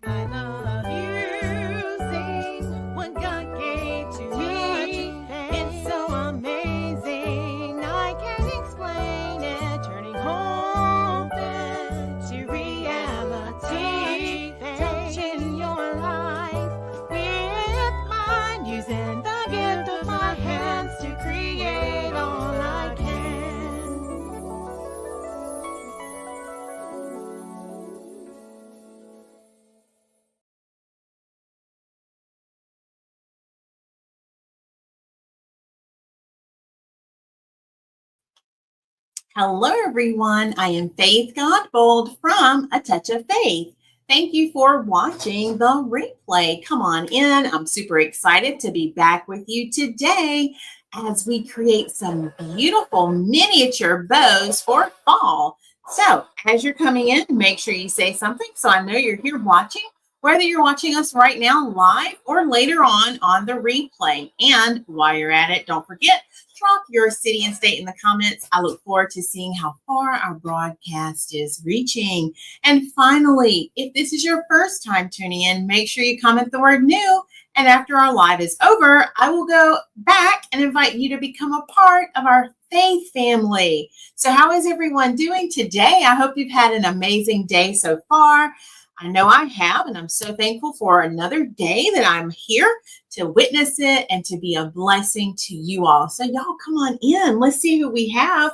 I love using what God gave to me. It's so amazing. I can't explain it. Turning hope to reality. Touching your life with mine. Using the gift of my hands to create all I can. Hello, everyone. I am Faith Godbold from A Touch of Faith. Thank you for watching the replay. Come on in. I'm super excited to be back with you today as we create some beautiful miniature bows for fall. So as you're coming in, make sure you say something so I know you're here watching, whether you're watching us right now live or later on the replay. And while you're at it, don't forget, drop your city and state in the comments. I look forward to seeing how far our broadcast is reaching. And finally, if this is your first time tuning in, make sure you comment the word new. And after our live is over, I will go back and invite you to become a part of our faith family. So how is everyone doing today? I hope you've had an amazing day so far. I know I have, and I'm so thankful for another day that I'm here to witness it and to be a blessing to you all. So y'all come on in. Let's see who we have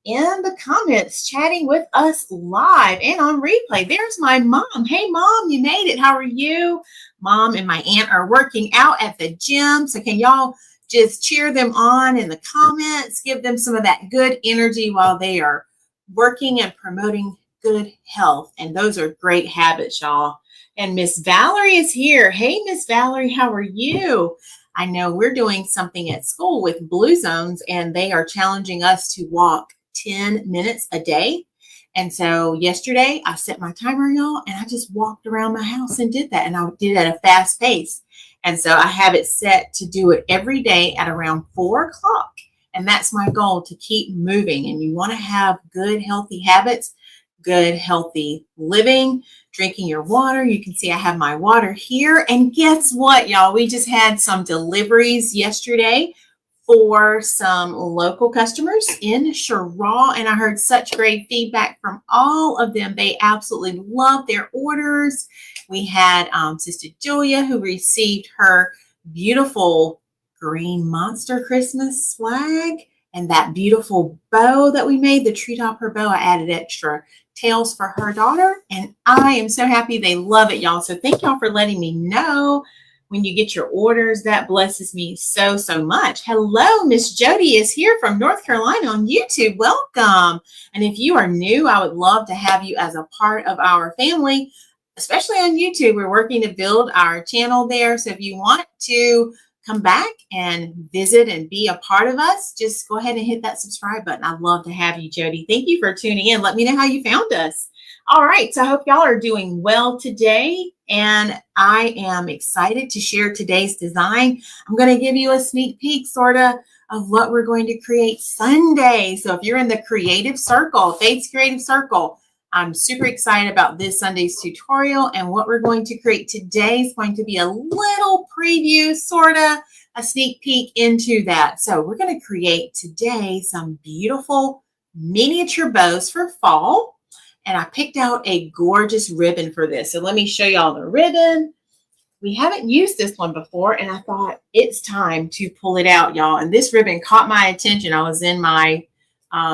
in the comments chatting with us live and on replay. There's my mom. Hey, Mom, you made it. How are you? Mom and my aunt are working out at the gym. So can y'all just cheer them on in the comments? Give them some of that good energy while they are working and promoting good health. And those are great habits, y'all. And Miss Valerie is here. Hey, Miss Valerie, how are you? I know we're doing something at school with Blue Zones, and they are challenging us to walk 10 minutes a day. And so yesterday I set my timer, y'all, and I just walked around my house and did that. And I did it at a fast pace. And so I have it set to do it every day at around 4 o'clock. And that's my goal, to keep moving. And you want to have good, healthy habits, good, healthy living, drinking your water. You can see I have my water here. And guess what, y'all? We just had some deliveries yesterday for some local customers in Sherrall, and I heard such great feedback from all of them. They absolutely loved their orders. We had Sister Julia, who received her beautiful green monster Christmas swag and that beautiful bow that we made, the tree topper bow. I added extra tails for her daughter, and I am so happy they love it, y'all. So thank y'all for letting me know when you get your orders. That blesses me so, so much. Hello, Miss Jody is here from North Carolina on YouTube. Welcome. And if you are new, I would love to have you as a part of our family, especially on YouTube. We're working to build our channel there. So if you want to come back and visit and be a part of us, just go ahead and hit that subscribe button. I'd love to have you, Jody. Thank you for tuning in. Let me know how you found us. All right, so I hope y'all are doing well today, and I am excited to share today's design. I'm going to give you a sneak peek sort of what we're going to create Sunday. So if you're in the creative circle, Faith's creative circle, I'm super excited about this Sunday's tutorial, and what we're going to create today is going to be a little preview, sort of a sneak peek into that. So we're going to create today some beautiful miniature bows for fall. And I picked out a gorgeous ribbon for this. So let me show y'all the ribbon. We haven't used this one before, and I thought it's time to pull it out, y'all. And this ribbon caught my attention. I was in my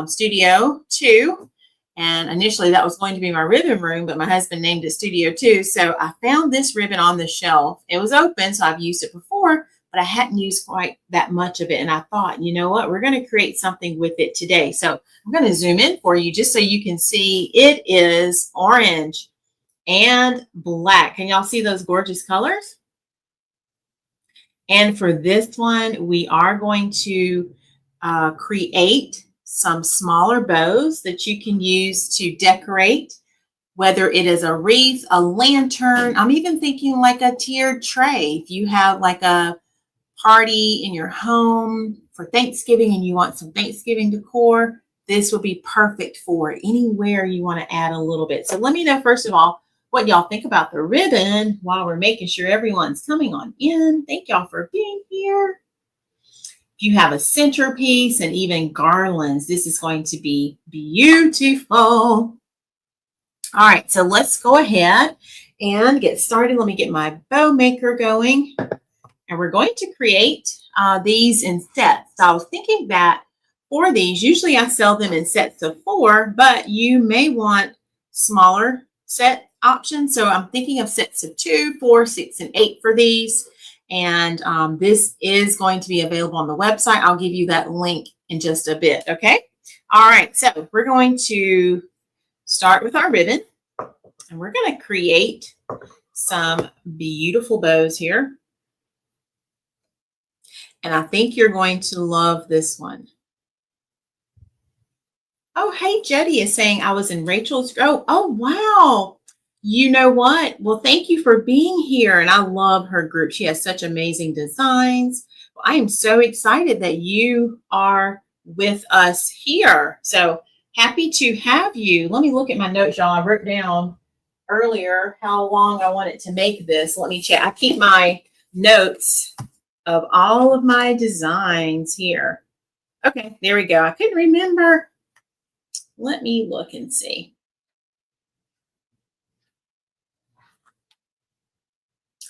Studio 2, and initially that was going to be my ribbon room, but my husband named it Studio 2. So I found this ribbon on the shelf. It was open, so I've used it before, but I hadn't used quite that much of it. And I thought, you know what, we're going to create something with it today. So I'm going to zoom in for you just so you can see. It is orange and black. Can y'all see those gorgeous colors? And for this one, we are going to create some smaller bows that you can use to decorate, whether it is a wreath, a lantern. I'm even thinking like a tiered tray. If you have like a party in your home for Thanksgiving and you want some Thanksgiving decor, this will be perfect for anywhere you want to add a little bit. So let me know, first of all, what y'all think about the ribbon while we're making sure everyone's coming on in. Thank y'all for being here. If you have a centerpiece and even garlands, this is going to be beautiful. All right, so let's go ahead and get started. Let me get my bow maker going. And we're going to create these in sets. So I was thinking that for these, usually I sell them in sets of 4, but you may want smaller set options. So I'm thinking of sets of 2, 4, 6, and 8 for these. And this is going to be available on the website. I'll give you that link in just a bit, okay? All right, so we're going to start with our ribbon. And we're going to create some beautiful bows here. And I think you're going to love this one. Oh, hey, Jody is saying I was in Rachel's. Oh, wow. You know what? Well, thank you for being here. And I love her group. She has such amazing designs. Well, I am so excited that you are with us here. So happy to have you. Let me look at my notes, y'all. I wrote down earlier how long I wanted to make this. Let me check. I keep my notes of all of my designs here. Okay, there we go. I couldn't remember. Let me look and see.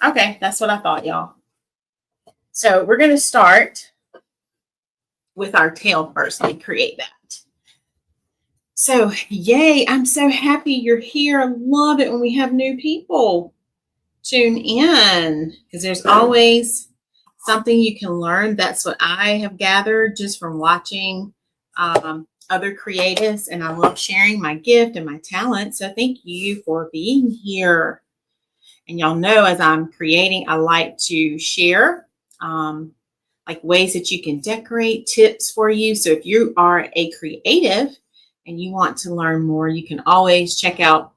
Okay, that's what I thought, y'all. So we're going to start with our tail first. Let me create that. So, yay, I'm so happy you're here. I love it when we have new people tune in because there's always something you can learn. That's what I have gathered just from watching other creatives, and I love sharing my gift and my talent. So thank you for being here. And y'all know as I'm creating, I like to share like ways that you can decorate, tips for you. So if you are a creative and you want to learn more, you can always check out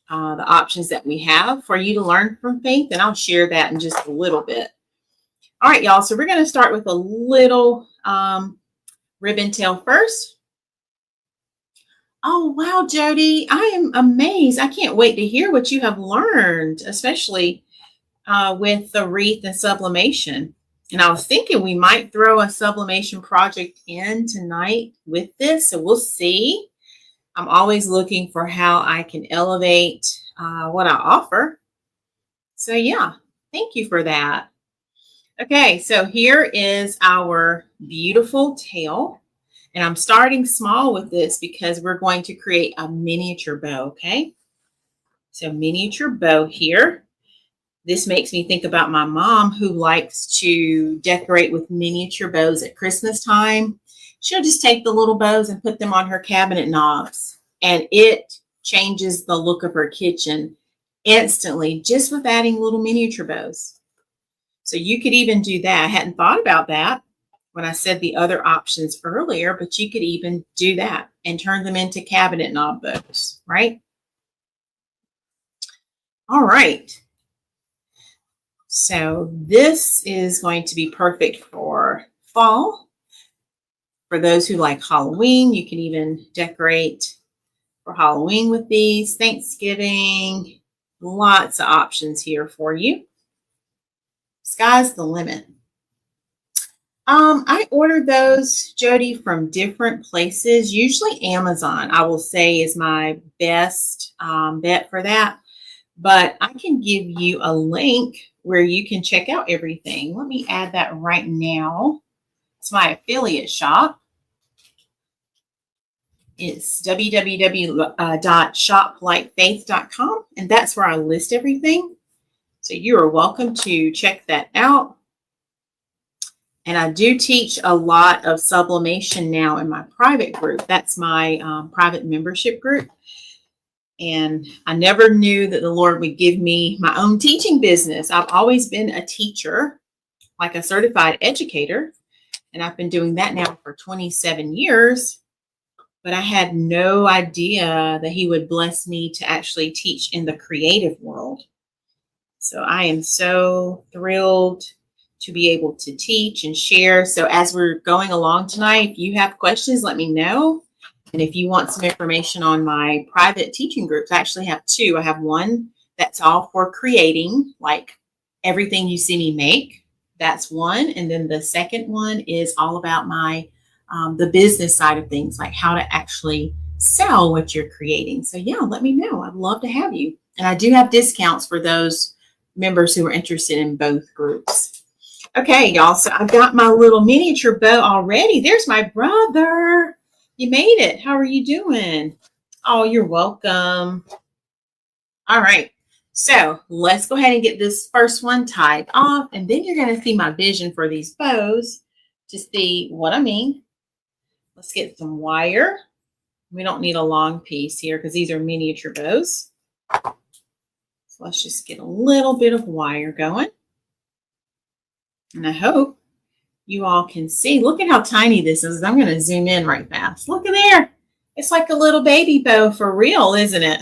the options that we have for you to learn from Faith, and I'll share that in just a little bit. All right, y'all, so we're going to start with a little ribbon tail first. Oh, wow, Jody, I am amazed. I can't wait to hear what you have learned, especially with the wreath and sublimation. And I was thinking we might throw a sublimation project in tonight with this, so we'll see. I'm always looking for how I can elevate what I offer. So yeah, thank you for that. Okay, so here is our beautiful tail. And I'm starting small with this because we're going to create a miniature bow, okay? So miniature bow here. This makes me think about my mom who likes to decorate with miniature bows at Christmas time. She'll just take the little bows and put them on her cabinet knobs, and it changes the look of her kitchen instantly just with adding little miniature bows. So you could even do that. I hadn't thought about that when I said the other options earlier, but you could even do that and turn them into cabinet knob bows, right? All right. So this is going to be perfect for fall. For those who like Halloween, you can even decorate for Halloween with these. Thanksgiving, lots of options here for you. Sky's the limit. I ordered those, Jody, from different places. Usually Amazon, I will say, is my best bet for that. But I can give you a link where you can check out everything. Let me add that right now. It's my affiliate shop. It's www.shoplikefaith.com, and that's where I list everything. So you are welcome to check that out. And I do teach a lot of sublimation now in my private group. That's my private membership group. And I never knew that the Lord would give me my own teaching business. I've always been a teacher, like a certified educator, and I've been doing that now for 27 years. But I had no idea that He would bless me to actually teach in the creative world. So I am so thrilled to be able to teach and share. So as we're going along tonight, if you have questions, let me know. And if you want some information on my private teaching groups, I actually have two. I have one That's all for creating, like everything you see me make. That's one. And then the second one is all about my the business side of things, like how to actually sell what you're creating. So yeah, let me know. I'd love to have you. And I do have discounts for those members who are interested in both groups. Okay, y'all. So I've got my little miniature bow already. There's my brother. You made it. How are you doing? Oh, you're welcome. All right. So let's go ahead and get this first one tied off, and then you're going to see my vision for these bows to see what I mean. Let's get some wire. We don't need a long piece here because these are miniature bows. So let's just get a little bit of wire going. And I hope you all can see. Look at how tiny this is. I'm going to zoom in right fast. Look at there. It's like a little baby bow for real, isn't it?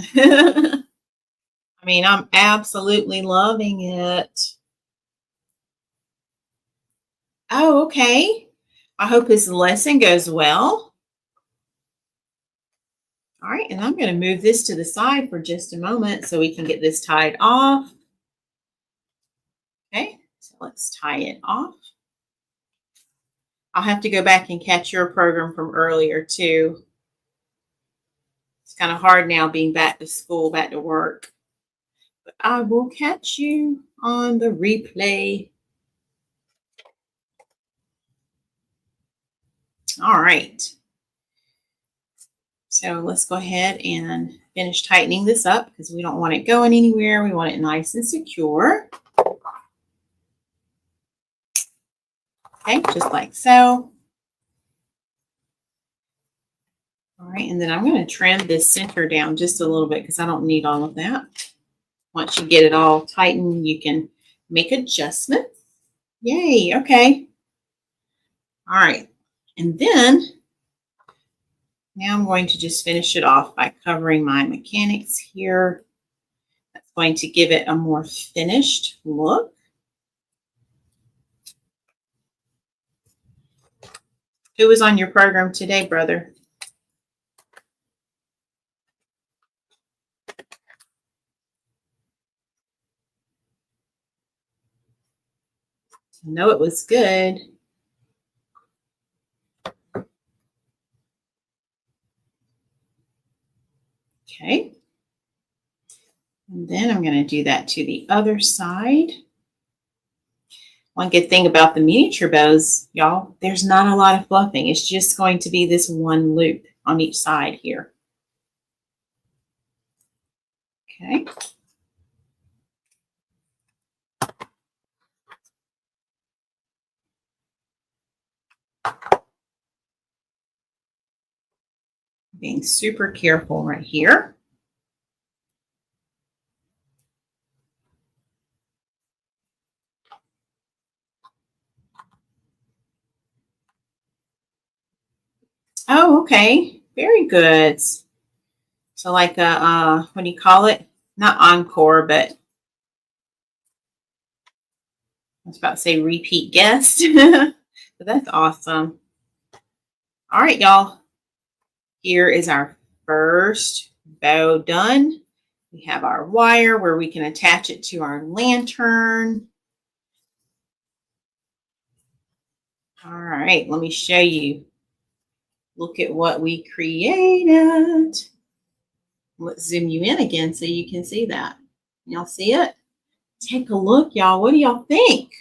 I mean, I'm absolutely loving it. Oh, okay. I hope his lesson goes well. All right, and I'm going to move this to the side for just a moment so we can get this tied off. Okay, so let's tie it off. I'll have to go back and catch your program from earlier too. It's kind of hard now being back to school, back to work. But I will catch you on the replay. All right. So let's go ahead and finish tightening this up because we don't want it going anywhere. We want it nice and secure. Okay, just like so. All right, and then I'm going to trim this center down just a little bit because I don't need all of that. Once you get it all tightened, you can make adjustments. Yay, okay. All right, and then now I'm going to just finish it off by covering my mechanics here. That's going to give it a more finished look. Who was on your program today, brother? I know it was good. Okay. And then I'm going to do that to the other side. One good thing about the miniature bows, y'all, there's not a lot of fluffing. It's just going to be this one loop on each side here. Okay. Being super careful right here. Oh, okay. Very good. So like a, what do you call it? Not encore, but I was about to say repeat guest. But that's awesome. All right, y'all. Here is our first bow done. We have our wire where we can attach it to our lantern. All right, let me show you. Look at what we created. Let's zoom you in again so you can see that. Y'all see it? Take a look, y'all. What do y'all think?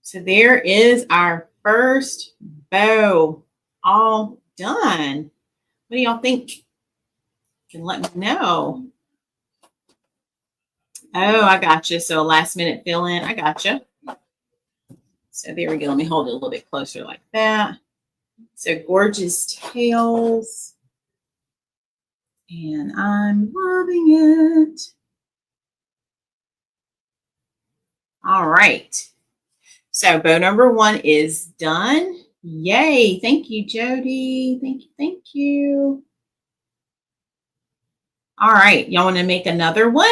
So there is our first bow all done. What do y'all think? You can let me know. Oh, I got you. So last minute fill in. I got you. So there we go. Let me hold it a little bit closer like that. So gorgeous tails. And I'm loving it. All right. So bow number one is done. Yay. Thank you, Jody. Thank you. Thank you. All right. Y'all want to make another one?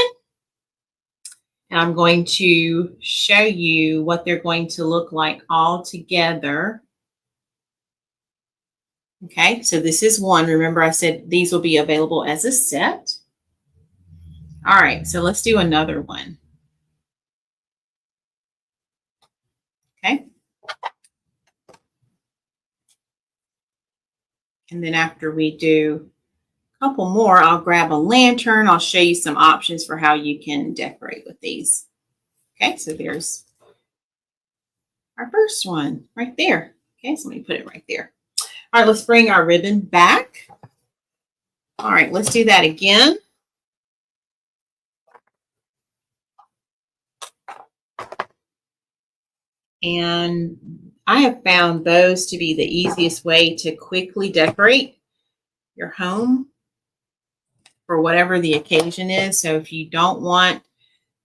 And I'm going to show you what they're going to look like all together. Okay, so this is one. Remember I said these will be available as a set. All right, so let's do another one. Okay. And then after we do a couple more, I'll grab a lantern. I'll show you some options for how you can decorate with these. Okay, so there's our first one right there. Okay, so let me put it right there. All right, let's bring our ribbon back. All right, let's do that again. And I have found those to be the easiest way to quickly decorate your home for whatever the occasion is. So if you don't want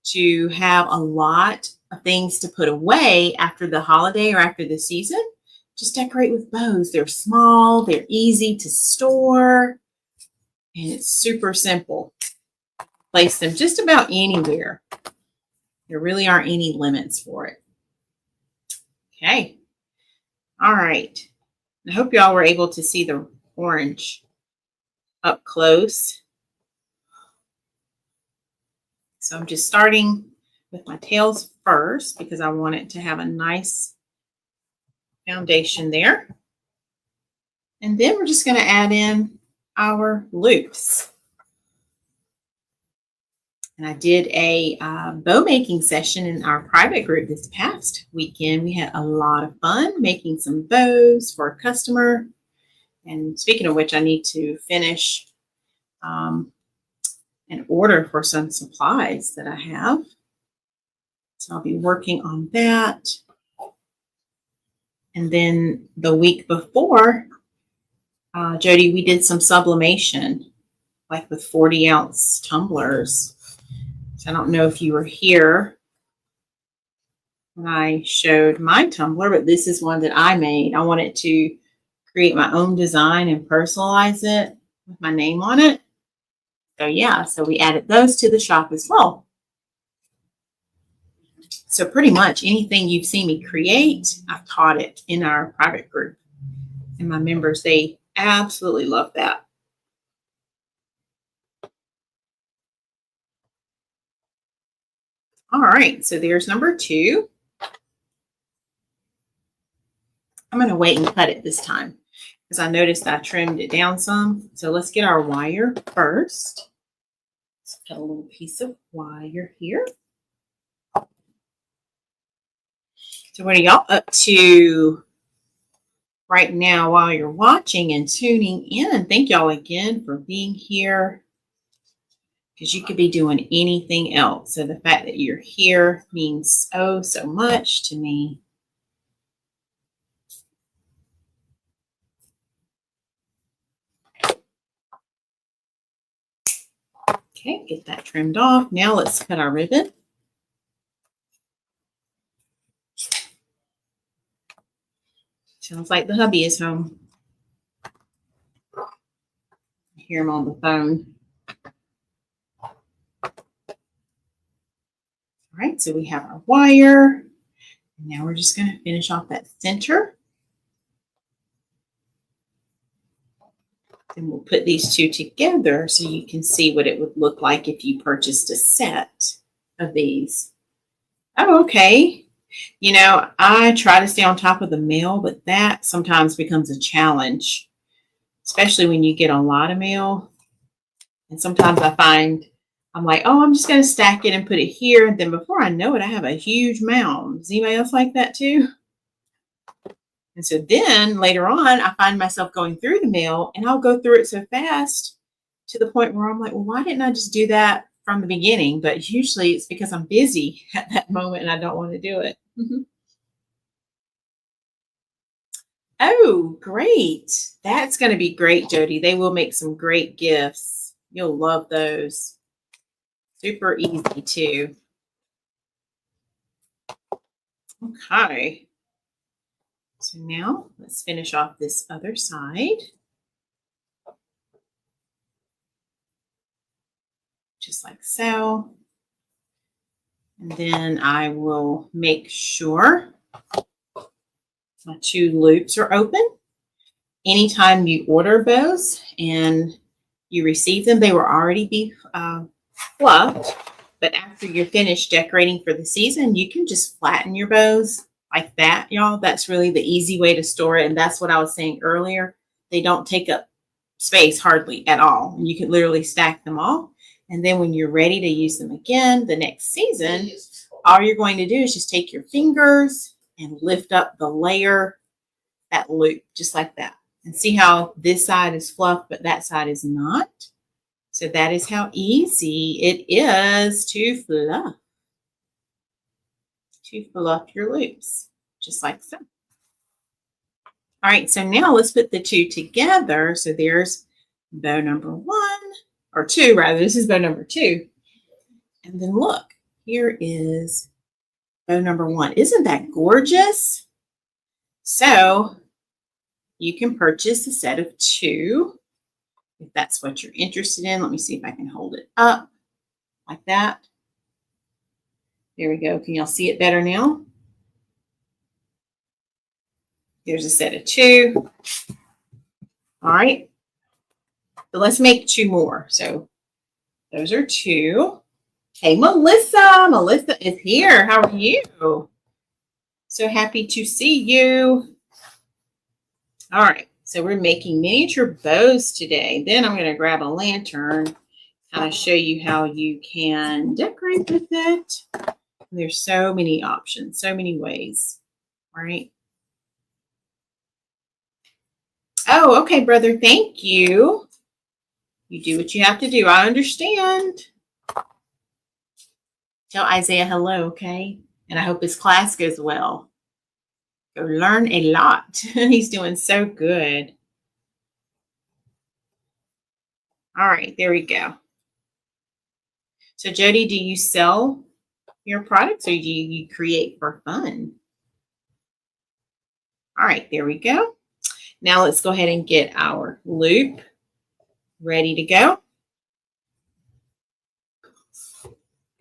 to have a lot of things to put away after the holiday or after the season, just decorate with bows. They're small, they're easy to store, and it's super simple. Place them just about anywhere. There really aren't any limits for it. Okay. All right. I hope y'all were able to see the orange up close. So I'm just starting with my tails first because I want it to have a nice foundation there. And then we're just going to add in our loops. And I did a bow making session in our private group this past weekend. We had a lot of fun making some bows for a customer. And speaking of which, I need to finish an order for some supplies that I have. So I'll be working on that. And then the week before, Jody, we did some sublimation, like with 40-ounce tumblers. So I don't know if you were here when I showed my tumbler, but this is one that I made. I wanted to create my own design and personalize it with my name on it. So yeah, so we added those to the shop as well. So pretty much anything you've seen me create, I've taught it in our private group. And my members, they absolutely love that. All right, so there's number 2. I'm going to wait and cut it this time because I noticed I trimmed it down some. So let's get our wire first. Let's cut a little piece of wire here. So what are y'all up to right now while you're watching and tuning in? Thank y'all again for being here, because you could be doing anything else. So the fact that you're here means so much to me. Okay, get that trimmed off. Now let's cut our ribbon. Sounds like the hubby is home. I hear him on the phone. All right, so we have our wire. And now we're just going to finish off that center. Then we'll put these two together so you can see what it would look like if you purchased a set of these. Oh, okay. You know, I try to stay on top of the mail, but that sometimes becomes a challenge, especially when you get a lot of mail. And sometimes I find I'm like, oh, I'm just going to stack it and put it here. And then before I know it, I have a huge mound. Is anybody else like that too? And so then later on, I find myself going through the mail, and I'll go through it so fast to the point where I'm like, well, why didn't I just do that from the beginning? But usually it's because I'm busy at that moment and I don't want to do it. Oh, great. That's going to be great, Jody. They will make some great gifts. You'll love those. Super easy too. Okay. So now let's finish off this other side. Just like so. And then I will make sure my 2 loops are open. Anytime you order bows and you receive them, they will already be fluffed. But after you're finished decorating for the season, you can just flatten your bows like that, y'all. That's really the easy way to store it. And that's what I was saying earlier. They don't take up space hardly at all. You can literally stack them all. And then when you're ready to use them again the next season, all you're going to do is just take your fingers and lift up the layer, that loop, just like that. And see how this side is fluff, but that side is not? So that is how easy it is to fluff your loops, just like so. All right, so now let's put the two together. So there's bow number 1, or 2 rather. This is bow number 2. And then look, here is bow number 1. Isn't that gorgeous? So you can purchase a set of 2 if that's what you're interested in. Let me see if I can hold it up like that. There we go. Can y'all see it better now? There's a set of 2. All right. So let's make 2 more. So those are 2. Hey, Melissa. Melissa is here. How are you? So happy to see you. All right. So we're making miniature bows today. Then I'm going to grab a lantern, kind of show you how you can decorate with it. There's so many options, so many ways. All right. Oh, okay, brother. Thank you. You do what you have to do. I understand. Tell Isaiah hello, okay? And I hope his class goes well. Go learn a lot. He's doing so good. All right, there we go. So, Jody, do you sell your products or do you create for fun? All right, there we go. Now let's go ahead and get our loop ready to go.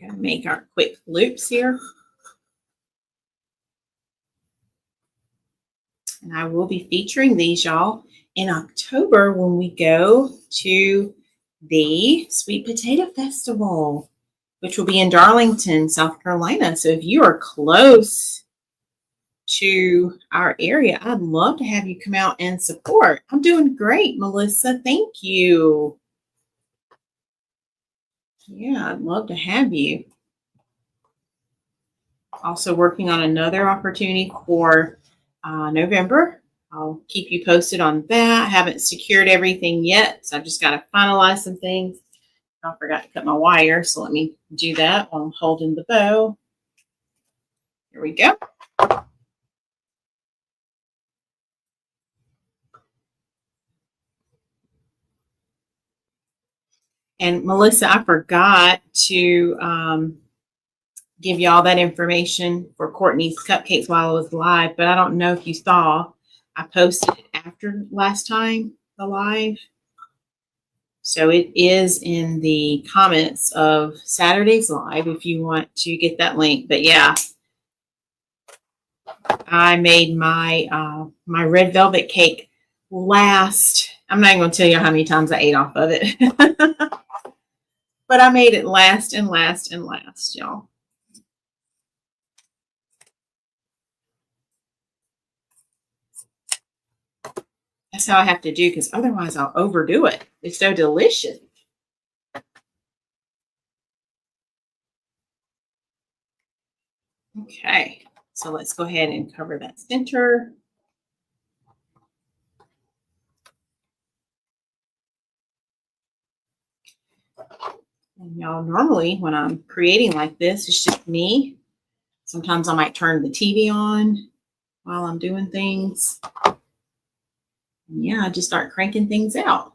Gonna make our quick loops here. And I will be featuring these, y'all, in October when we go to the Sweet Potato Festival, which will be in Darlington, South Carolina. So if you are close to our area, I'd love to have you come out and support. I'm doing great, Melissa. Thank you. Yeah, I'd love to have you. Also working on another opportunity for November. I'll keep you posted on that. I haven't secured everything yet, so I've just got to finalize some things. I forgot to cut my wire, so let me do that while I'm holding the bow. Here we go. And Melissa, I forgot to give you all that information for Courtney's cupcakes while I was live, but I don't know if you saw. I posted it after last time, the live. So it is in the comments of Saturday's live if you want to get that link. But yeah, I made my my red velvet cake last. I'm not even going to tell you how many times I ate off of it. But I made it last and last and last, y'all. That's how I have to do, because otherwise I'll overdo it. It's so delicious. Okay, so let's go ahead and cover that center. And y'all, normally when I'm creating like this, it's just me. Sometimes I might turn the TV on while I'm doing things. And yeah, I just start cranking things out.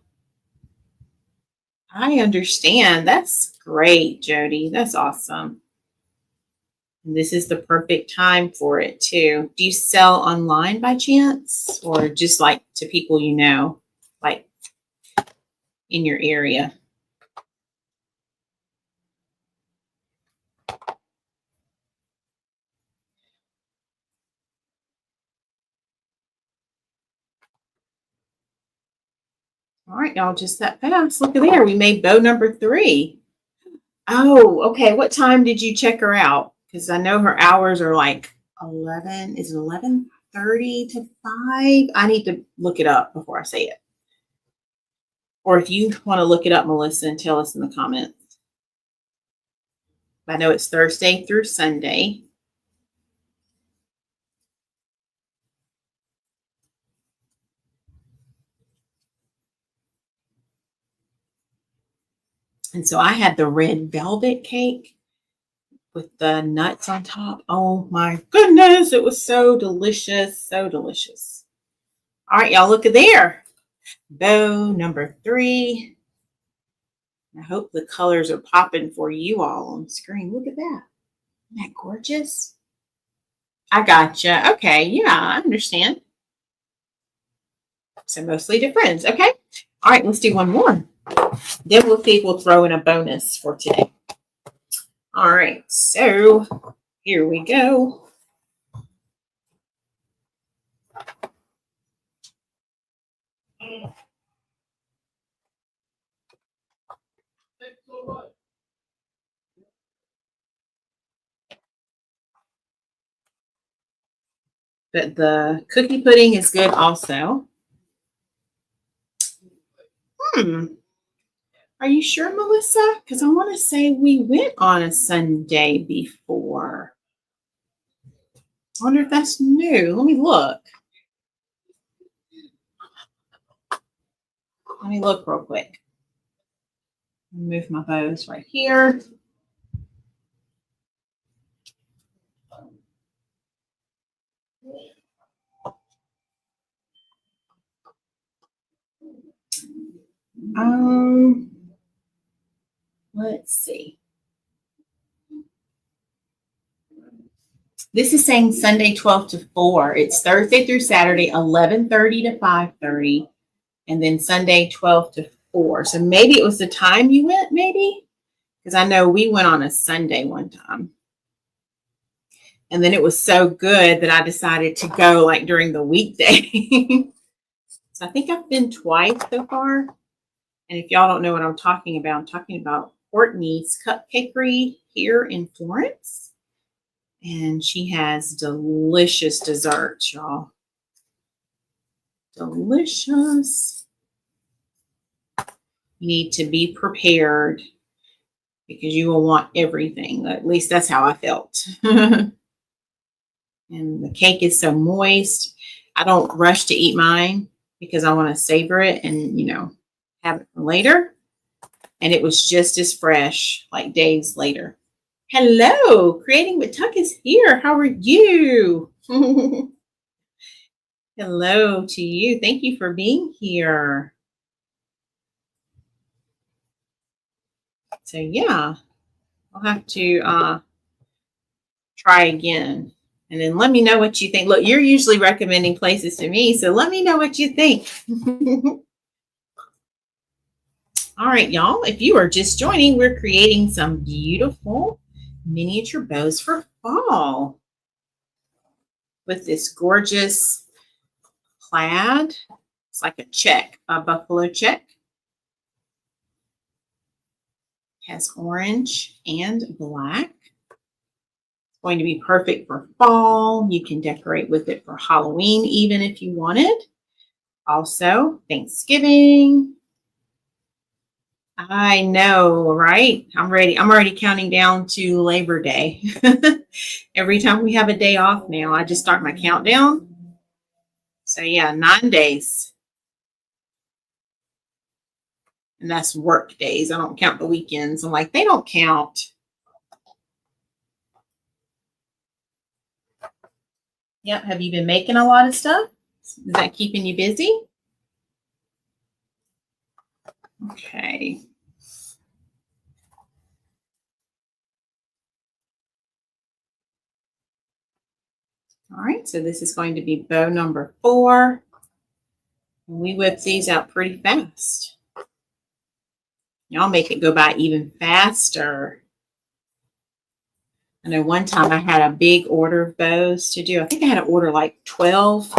I understand. That's great, Jody. That's awesome. And this is the perfect time for it too. Do you sell online by chance, or just like to people you know, like in your area? All right, y'all, just that fast. Look at there. We made bow number 3. Oh, okay. What time did you check her out? Because I know her hours are like 11. Is it 11:30 to 5? I need to look it up before I say it. Or if you want to look it up, Melissa, and tell us in the comments. I know it's Thursday through Sunday. And so I had the red velvet cake with the nuts on top. Oh my goodness, it was so delicious, so delicious. All right, y'all, look at there. Bow number 3. I hope the colors are popping for you all on the screen. Look at that. Isn't that gorgeous? I gotcha. Okay, yeah, I understand. So mostly to friends. Okay. All right, let's do one more. Then we'll see if we'll throw in a bonus for today. All right, so here we go. But the cookie pudding is good also. Are you sure, Melissa? Because I want to say we went on a Sunday before. I wonder if that's new. Let me look. Let me look real quick. Move my bows right here. Let's see. This is saying Sunday 12 to 4. It's Thursday through Saturday, 11:30 to 5:30, and then Sunday 12 to 4. So maybe it was the time you went, maybe? Because I know we went on a Sunday one time. And then it was so good that I decided to go like during the weekday. So I think I've been twice so far. And if y'all don't know what I'm talking about Courtney's Cupcakery here in Florence. And she has delicious desserts, y'all. Delicious. You need to be prepared because you will want everything. At least that's how I felt. And the cake is so moist. I don't rush to eat mine because I want to savor it and, you know, have it for later. And it was just as fresh like days later. Hello, Creating with Tuck is here. How are you? Hello to you. Thank you for being here. So yeah, I'll have to try again. And then let me know what you think. Look, you're usually recommending places to me, so let me know what you think. All right, y'all, if you are just joining, we're creating some beautiful miniature bows for fall with this gorgeous plaid. It's like a check, a buffalo check. It has orange and black. It's going to be perfect for fall. You can decorate with it for Halloween even if you wanted. Also, Thanksgiving. I know, right? I'm ready. I'm already counting down to Labor Day. Every time we have a day off now, I just start my countdown. So yeah, 9 days. And that's work days. I don't count the weekends. I'm like, they don't count. Yep. Have you been making a lot of stuff? Is that keeping you busy? Okay. All right, so this is going to be bow number 4. And we whip these out pretty fast. Y'all make it go by even faster. I know one time I had a big order of bows to do. I think I had to order like 12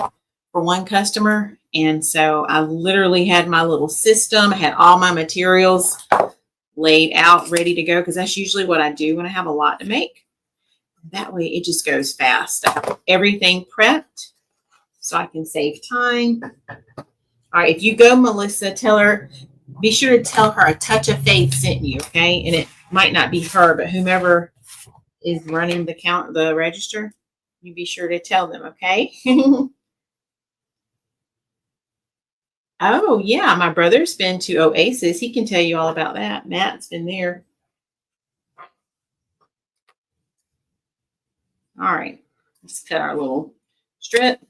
for one customer. And so I literally had my little system. I had all my materials laid out, ready to go, because that's usually what I do when I have a lot to make. That way it just goes fast. I have everything prepped so I can save time. All right, if you go, Melissa, tell her, be sure to tell her A Touch of Faith sent you, okay? And it might not be her, but whomever is running the register, you be sure to tell them, okay? Oh, yeah, my brother's been to Oasis. He can tell you all about that. Matt's been there. All right, let's cut our little strip.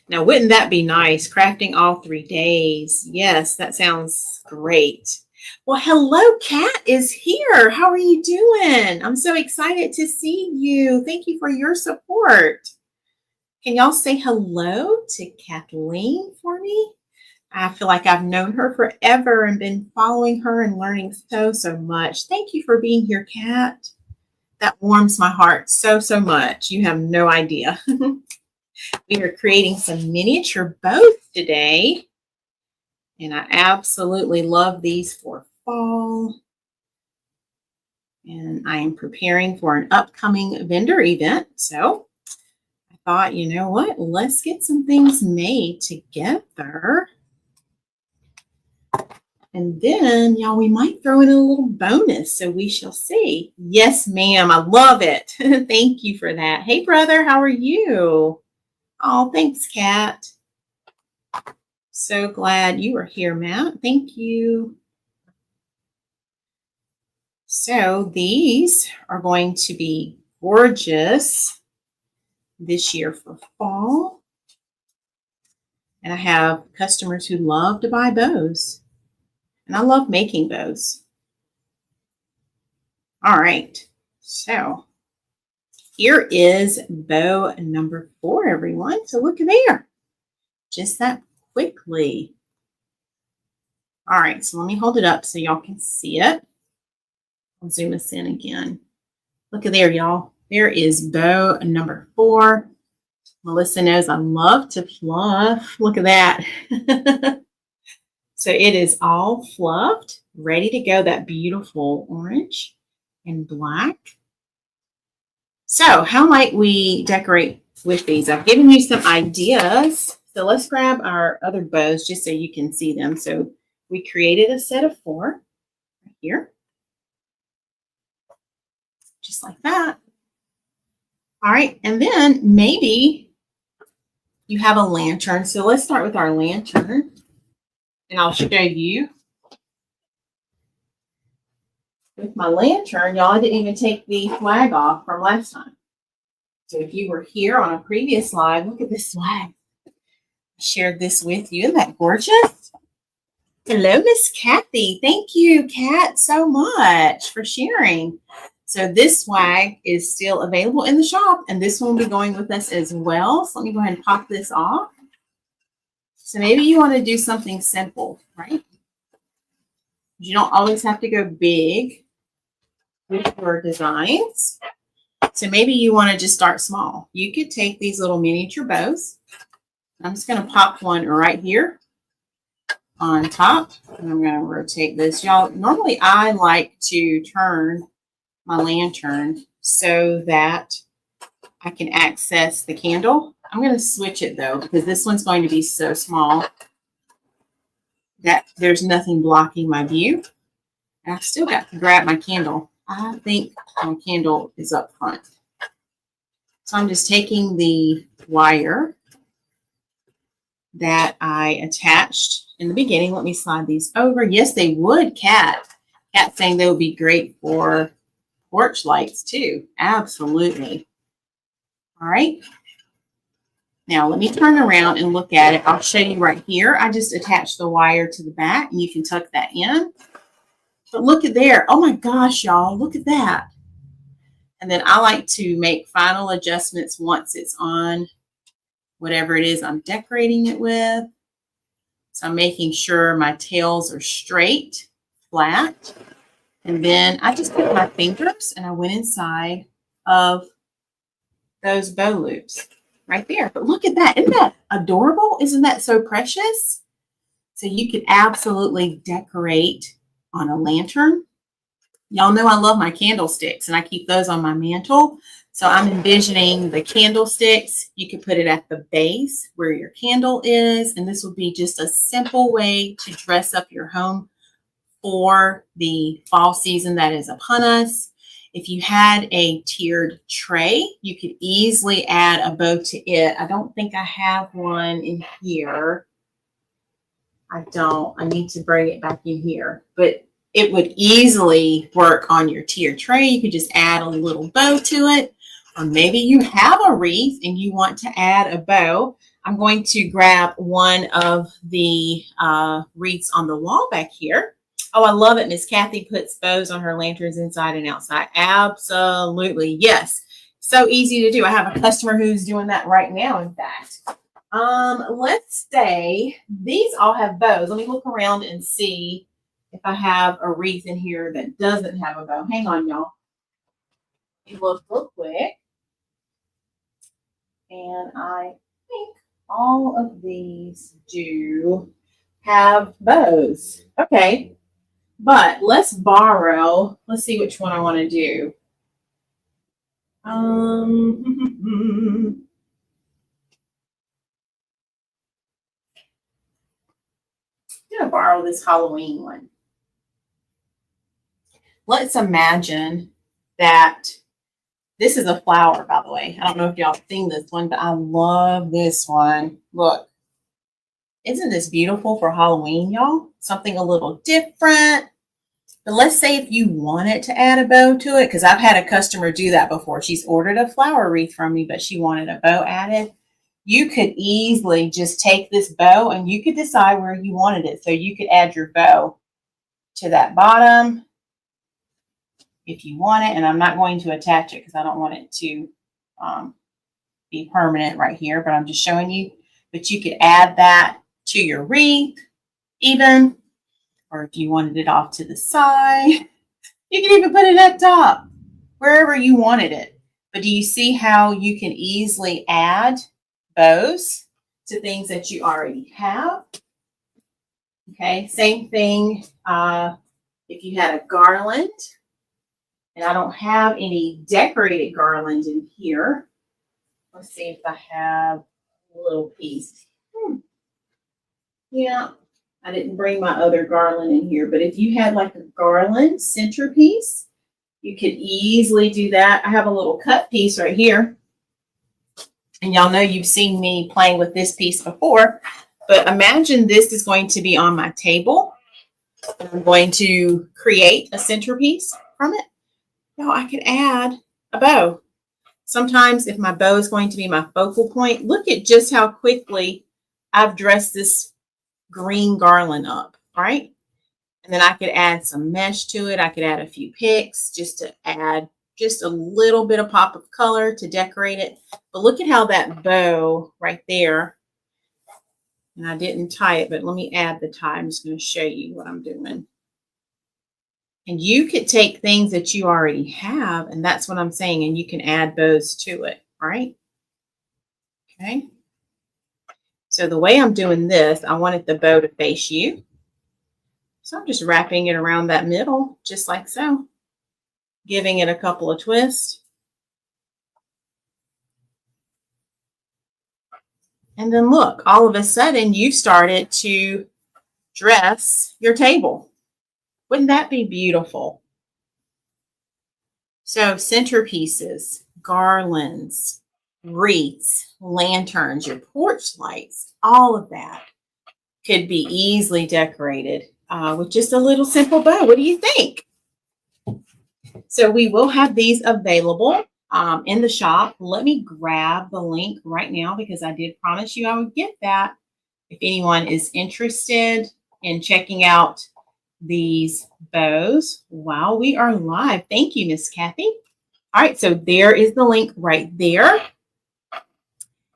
Now, wouldn't that be nice? Crafting all 3 days. Yes, that sounds great. Well, hello, Kat is here. How are you doing? I'm so excited to see you. Thank you for your support. Can y'all say hello to Kathleen for me? I feel like I've known her forever and been following her and learning so much. Thank you for being here, Kat. That warms my heart so much. You have no idea. We are creating some miniature bows today. And I absolutely love these for fall. And I am preparing for an upcoming vendor event. So I thought, you know what? Let's get some things made together. And then, y'all, we might throw in a little bonus. So we shall see. Yes, ma'am. I love it. Thank you for that. Hey, brother. How are you? Oh, thanks, Kat. So glad you are here, Matt. Thank you. So these are going to be gorgeous this year for fall. And I have customers who love to buy bows. And I love making bows. All right. So here is bow number 4, everyone. So look there. Just that quickly. All right, so let me hold it up so y'all can see it. I'll zoom us in again. Look at there, y'all. There is bow number 4. Melissa knows I love to fluff. Look at that. So it is all fluffed, ready to go. That beautiful orange and black. So how might we decorate with these? I've given you some ideas. So let's grab our other bows just so you can see them. So we created a set of 4 right here. Just like that. All right, and then maybe you have a lantern. So let's start with our lantern. And I'll show you. With my lantern, y'all, I didn't even take the flag off from last time. So if you were here on a previous live, look at this flag. I shared this with you. Isn't that gorgeous? Hello, Miss Kathy. Thank you, Kat, so much for sharing. So this swag is still available in the shop, and this one will be going with us as well. So let me go ahead and pop this off. So maybe you want to do something simple, right? You don't always have to go big with your designs. So maybe you want to just start small. You could take these little miniature bows. I'm just going to pop one right here on top. And I'm going to rotate this. Y'all, normally I like to turn my lantern so that I can access the candle. I'm going to switch it though, because this one's going to be so small that there's nothing blocking my view. And I've still got to grab my candle. I think my candle is up front. So I'm just taking the wire that I attached in the beginning. Let me slide these over. Yes, they would, Kat. Kat saying they would be great for porch lights too. Absolutely. All right. Now let me turn around and look at it. I'll show you right here. I just attached the wire to the back and you can tuck that in. But look at there. Oh my gosh, y'all, look at that. And then I like to make final adjustments once it's on whatever it is I'm decorating it with. So I'm making sure my tails are straight, flat. And then I just put my fingers and I went inside of those bow loops right there. But look at that. Isn't that adorable? Isn't that so precious? So you could absolutely decorate on a lantern. Y'all know I love my candlesticks and I keep those on my mantle. So I'm envisioning the candlesticks. You could put it at the base where your candle is. And this would be just a simple way to dress up your home for the fall season that is upon us. If you had a tiered tray, you could easily add a bow to it. I don't think I have one in here. I don't. I need to bring it back in here. But it would easily work on your tiered tray. You could just add a little bow to it. Or maybe you have a wreath and you want to add a bow. I'm going to grab one of the wreaths on the wall back here. Oh, I love it. Miss Kathy puts bows on her lanterns inside and outside. Absolutely. Yes. So easy to do. I have a customer who's doing that right now, in fact. Let's say these all have bows. Let me look around and see if I have a wreath in here that doesn't have a bow. Hang on, y'all. Let me look real quick. And I think all of these do have bows. Okay. But let's borrow. Let's see which one I want to do. I'm going to borrow this Halloween one. Let's imagine that this is a flower, by the way. I don't know if y'all seen this one, but I love this one. Look. Isn't this beautiful for Halloween, y'all? Something a little different. But let's say if you wanted to add a bow to it, because I've had a customer do that before. She's ordered a flower wreath from me, but she wanted a bow added. You could easily just take this bow and you could decide where you wanted it. So you could add your bow to that bottom if you want it. And I'm not going to attach it because I don't want it to be permanent right here, but I'm just showing you. But you could add that to your wreath even, or if you wanted it off to the side, you can even put it at top, wherever you wanted it. But do you see how you can easily add bows to things that you already have? Okay, same thing if you had a garland, and I don't have any decorated garland in here. Let's see if I have a little piece. Yeah, I didn't bring my other garland in here, but if you had like a garland centerpiece, you could easily do that. I have a little cut piece right here. And y'all know you've seen me playing with this piece before, but imagine this is going to be on my table. And I'm going to create a centerpiece from it. Now I could add a bow. Sometimes if my bow is going to be my focal point, look at just how quickly I've dressed this green garland up, right? And then I could add some mesh to it. I could add a few picks just to add just a little bit of pop of color to decorate it. But look at how that bow right there, and I didn't tie it, but let me add the tie. I'm just going to show you what I'm doing. And you could take things that you already have, and that's what I'm saying, and you can add bows to it, right? Okay. So the way I'm doing this, I wanted the bow to face you. So I'm just wrapping it around that middle, just like so. Giving it a couple of twists. And then look, all of a sudden you started to dress your table. Wouldn't that be beautiful? So centerpieces, garlands, wreaths, lanterns, your porch lights, all of that could be easily decorated with just a little simple bow. What do you think? So we will have these available in the shop. Let me grab the link right now because I did promise you I would get that. If anyone is interested in checking out these bows while we are live. Thank you, Miss Kathy. All right, so there is the link right there.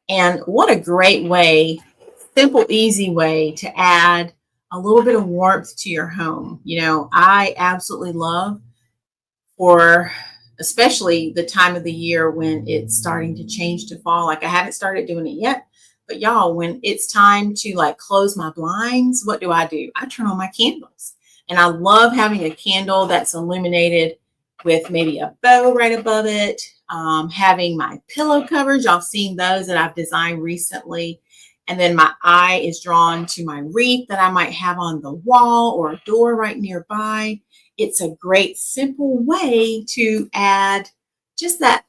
And what a great way, simple, easy way to add a little bit of warmth to your home. You know, I absolutely love for especially the time of the year when it's starting to change to fall. Like I haven't started doing it yet, but y'all, when it's time to like close my blinds, what do? I turn on my candles. And I love having a candle that's illuminated with maybe a bow right above it. Having my pillow covers, y'all seen those that I've designed recently. And then my eye is drawn to my wreath that I might have on the wall or a door right nearby. It's a great simple way to add just that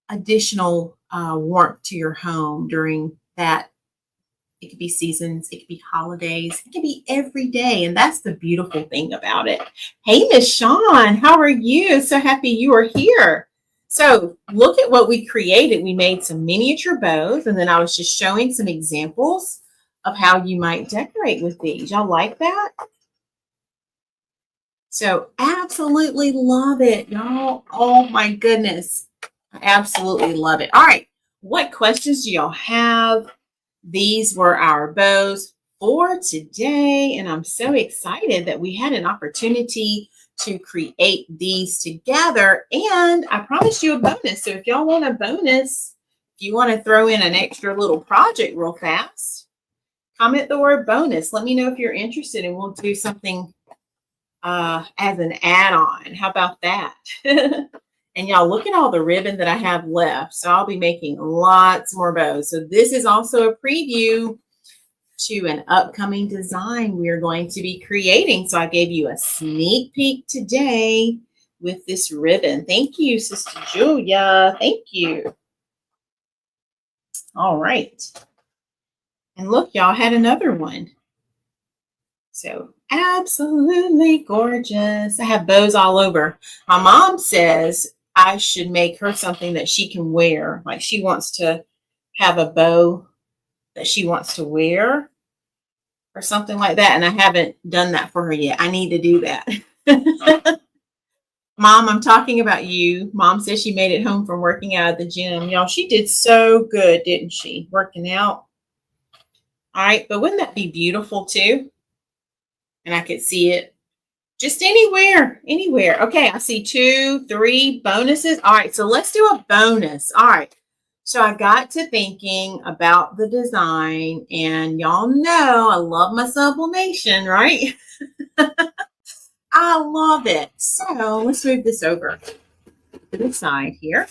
additional warmth to your home during that. It could be seasons, it could be holidays, it could be every day. And that's the beautiful thing about it. Hey, Miss Shawn, how are you? So happy you are here. So look at what we created. We made some miniature bows, and then I was just showing some examples of how you might decorate with these. Y'all like that? So absolutely love it, y'all. Oh my goodness. I absolutely love it. All right. What questions do y'all have? These were our bows for today, and I'm so excited that we had an opportunity to create these together. And I promised you a bonus. So if y'all want a bonus, if you want to throw in an extra little project real fast, comment the word bonus. Let me know if you're interested, and we'll do something as an add-on. How about that? And y'all, look at all the ribbon that I have left. So I'll be making lots more bows. So this is also a preview to an upcoming design we are going to be creating. So I gave you a sneak peek today with this ribbon. Thank you, Sister Julia. Thank you. All right. And look, y'all, had another one. So absolutely gorgeous. I have bows all over. My mom says I should make her something that she can wear. Like she wants to have a bow that she wants to wear or something like that. And I haven't done that for her yet. I need to do that. Mom, I'm talking about you. Mom says she made it home from working out at the gym. Y'all, she did so good, didn't she? Working out. All right. But wouldn't that be beautiful too? And I could see it just anywhere. Okay, I see 2, 3 bonuses. All right, so let's do a bonus. All right, so I got to thinking about the design, and y'all know I love my sublimation, right? I love it. So let's move this over to the side here.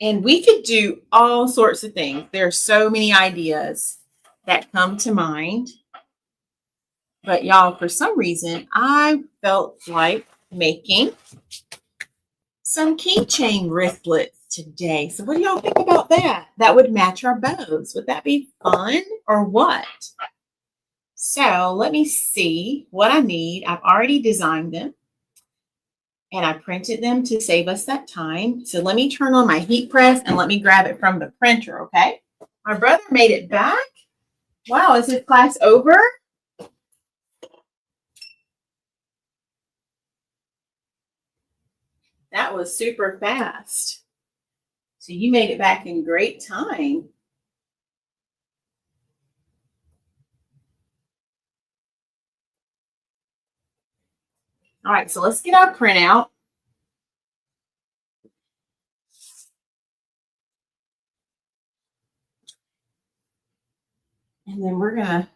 And we could do all sorts of things. There are so many ideas that come to mind. But y'all, for some reason, I felt like making some keychain wristlets today. So what do y'all think about that? That would match our bows. Would that be fun or what? So let me see what I need. I've already designed them and I printed them to save us that time. So let me turn on my heat press and let me grab it from the printer, okay? My brother made it back. Wow, is his class over? That was super fast. So you made it back in great time. All right, so let's get our printout. And then we're going to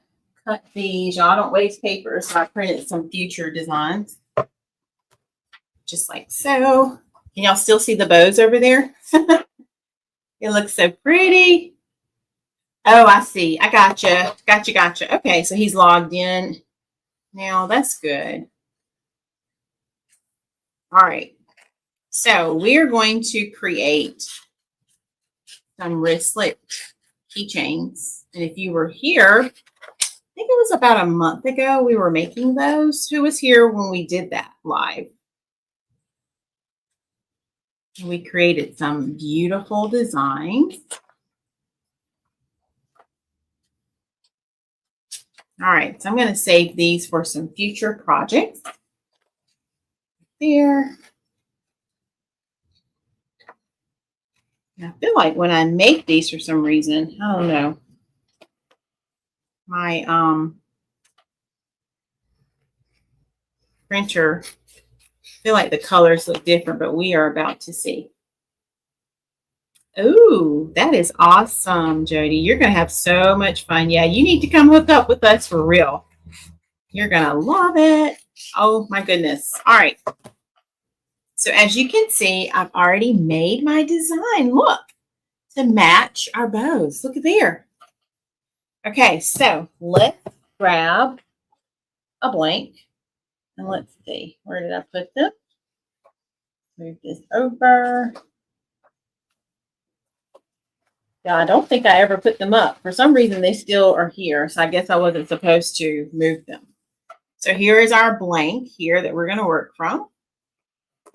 cut these. Y'all, don't waste paper, so I printed some future designs. Just like so. Can y'all still see the bows over there? It looks so pretty. Oh, I see. I gotcha. Gotcha. Okay, so he's logged in. Now that's good. All right. So we're going to create some wristlet keychains. And if you were here, I think it was about a month ago we were making those. Who was here when we did that live? We created some beautiful designs. All right, so I'm going to save these for some future projects. There. And I feel like when I make these for some reason, I don't know, my printer feel like the colors look different, but we are about to see. Ooh, that is awesome, Jody. You're going to have so much fun. Yeah, you need to come hook up with us for real. You're going to love it. Oh, my goodness. All right. So as you can see, I've already made my design. Look, to match our bows. Look at there. Okay, so let's grab a blank. And let's see. Where did I put them? Move this over. Yeah, I don't think I ever put them up. For some reason, they still are here. So I guess I wasn't supposed to move them. So here is our blank here that we're going to work from.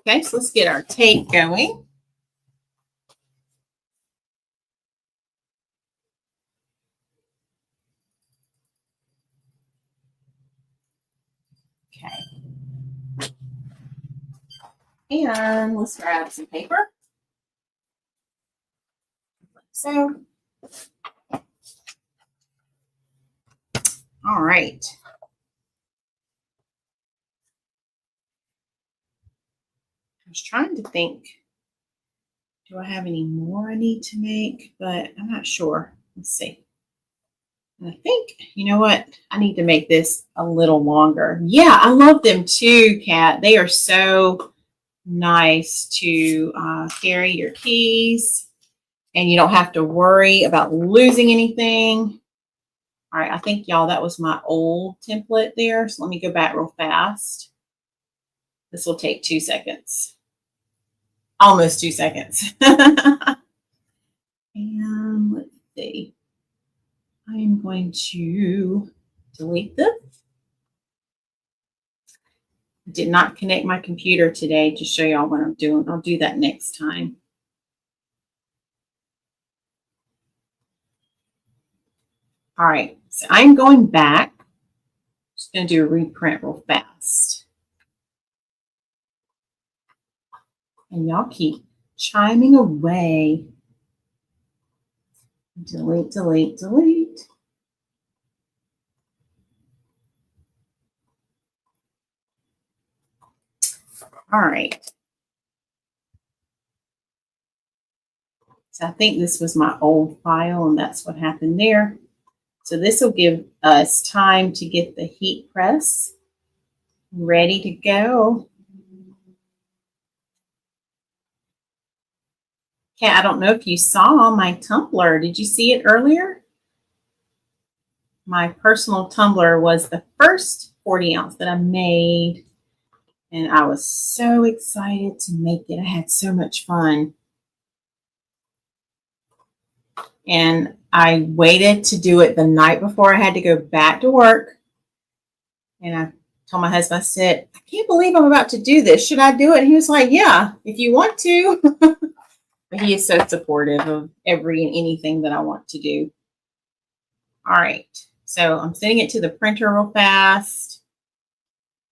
Okay, so let's get our tape going. Okay. And let's grab some paper. Like so. All right. I was trying to think, do I have any more I need to make? But I'm not sure. Let's see. And I think, you know what? I need to make this a little longer. Yeah, I love them too, Kat. They are so nice to carry your keys, and you don't have to worry about losing anything. All right, I think, y'all, that was my old template there. So let me go back real fast. This will take 2 seconds. Almost 2 seconds. And let's see. I am going to delete this. I did not connect my computer today to show y'all what I'm doing. I'll do that next time. All right, so I'm going back. Just going to do a reprint real fast. And y'all keep chiming away. Delete, delete, delete. All right. So I think this was my old file, and that's what happened there. So this will give us time to get the heat press ready to go. Okay, I don't know if you saw my tumbler. Did you see it earlier? My personal tumbler was the first 40 ounce that I made, and I was so excited to make it. I had so much fun. And I waited to do it the night before I had to go back to work. And I told my husband, I said, I can't believe I'm about to do this. Should I do it? And he was like, yeah, if you want to. But he is so supportive of every and anything that I want to do. All right. So I'm sending it to the printer real fast.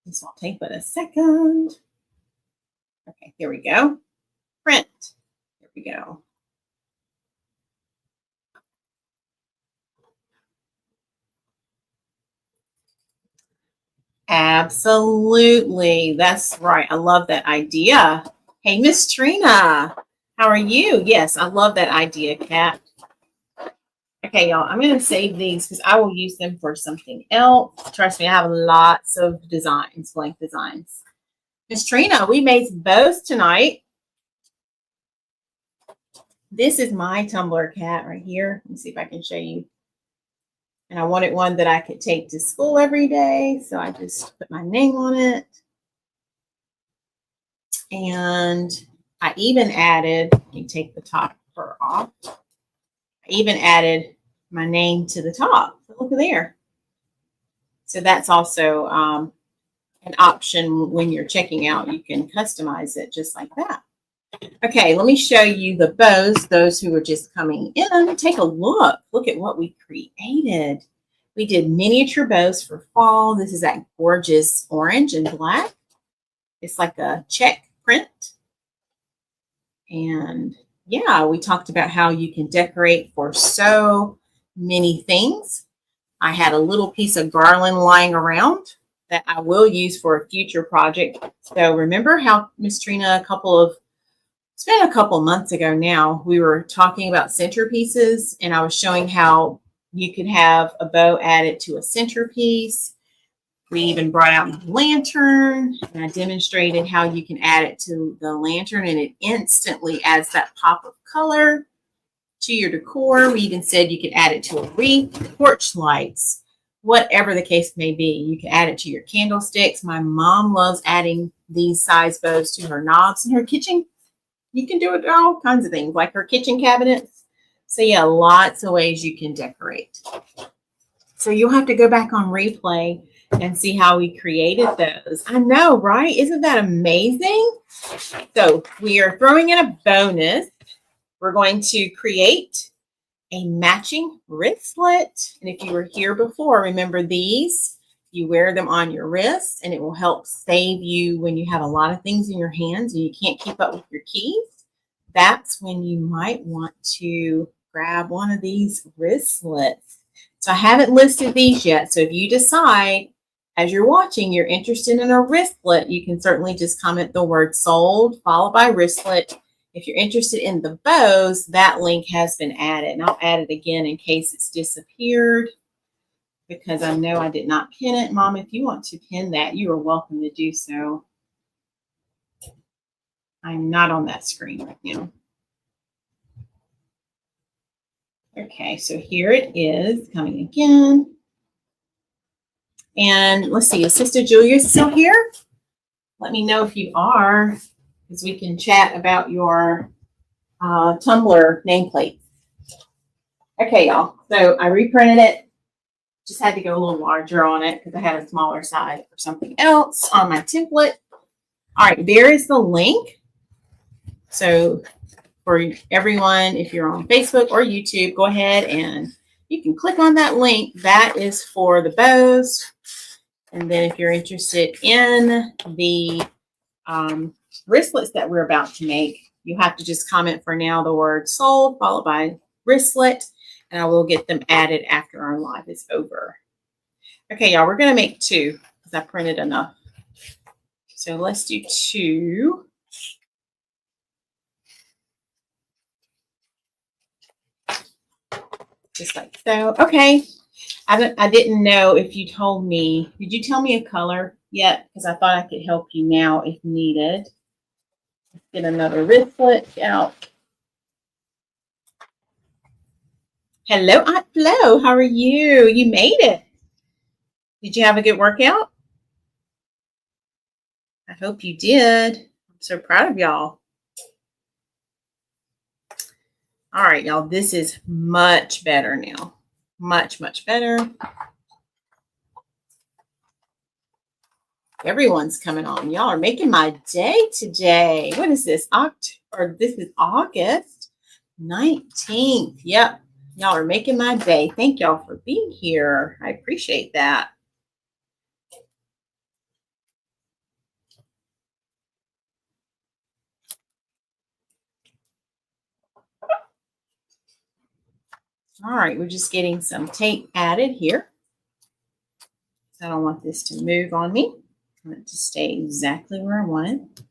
This will take but a second. Okay, here we go. Print. Here we go. Absolutely. That's right. I love that idea. Hey, Miss Trina, how are you? Yes, I love that idea, Kat. Okay, y'all, I'm going to save these because I will use them for something else. Trust me, I have lots of designs, blank designs. Miss Trina, we made bows tonight. This is my tumbler, Kat, right here. Let me see if I can show you. And I wanted one that I could take to school every day. So I just put my name on it. And I even added, let me take the top fur off. I even added my name to the top. Look at there. So that's also an option when you're checking out. You can customize it just like that. Okay, let me show you the bows. Those who are just coming in, take a look. Look at what we created. We did miniature bows for fall. This is that gorgeous orange and black. It's like a check print. And yeah, we talked about how you can decorate for so many things. I had a little piece of garland lying around that I will use for a future project. So remember how Miss Trina it's been a couple months ago now, we were talking about centerpieces, and I was showing how you could have a bow added to a centerpiece. We even brought out the lantern, and I demonstrated how you can add it to the lantern, and it instantly adds that pop of color to your decor. We even said you could add it to a wreath, porch lights, whatever the case may be. You can add it to your candlesticks. My mom loves adding these size bows to her knobs in her kitchen. You can do it all kinds of things, like her kitchen cabinets. So yeah, lots of ways you can decorate. So you'll have to go back on replay and see how we created those. I know, right? Isn't that amazing? So we are throwing in a bonus. We're going to create a matching wristlet. And if you were here before, remember these. You wear them on your wrists, and it will help save you when you have a lot of things in your hands and you can't keep up with your keys. That's when you might want to grab one of these wristlets. So I haven't listed these yet. So if you decide as you're watching you're interested in a wristlet, you can certainly just comment the word sold followed by wristlet. If you're interested in the bows, that link has been added. And I'll add it again in case it's disappeared, because I know I did not pin it. Mom, if you want to pin that, you are welcome to do so. I'm not on that screen right now. Okay, so here it is coming again. And let's see, is Sister Julia still here? Let me know if you are, because we can chat about your Tumblr nameplate. Okay, y'all. So I reprinted it. Just had to go a little larger on it because I had a smaller size for something else on my template. All right, there is the link. So for everyone, if you're on Facebook or YouTube, go ahead and you can click on that link. That is for the bows. And then if you're interested in the wristlets that we're about to make, you have to just comment for now the word sold followed by wristlet, and I will get them added after our live is over. Okay, y'all, we're going to make two because I printed enough. So let's do two. Just like so. Okay. I didn't know if you told me. Did you tell me a color yet? Because I thought I could help you now if needed. Let's get another wristlet out. Hello, Aunt Flo. How are you? You made it. Did you have a good workout? I hope you did. I'm so proud of y'all. All right, y'all. This is much better now. Much, much better. Everyone's coming on. Y'all are making my day today. What is this? This is August 19th. Yep. Y'all are making my day. Thank y'all for being here. I appreciate that. All right, we're just getting some tape added here. I don't want this to move on me. I want it to stay exactly where I want it.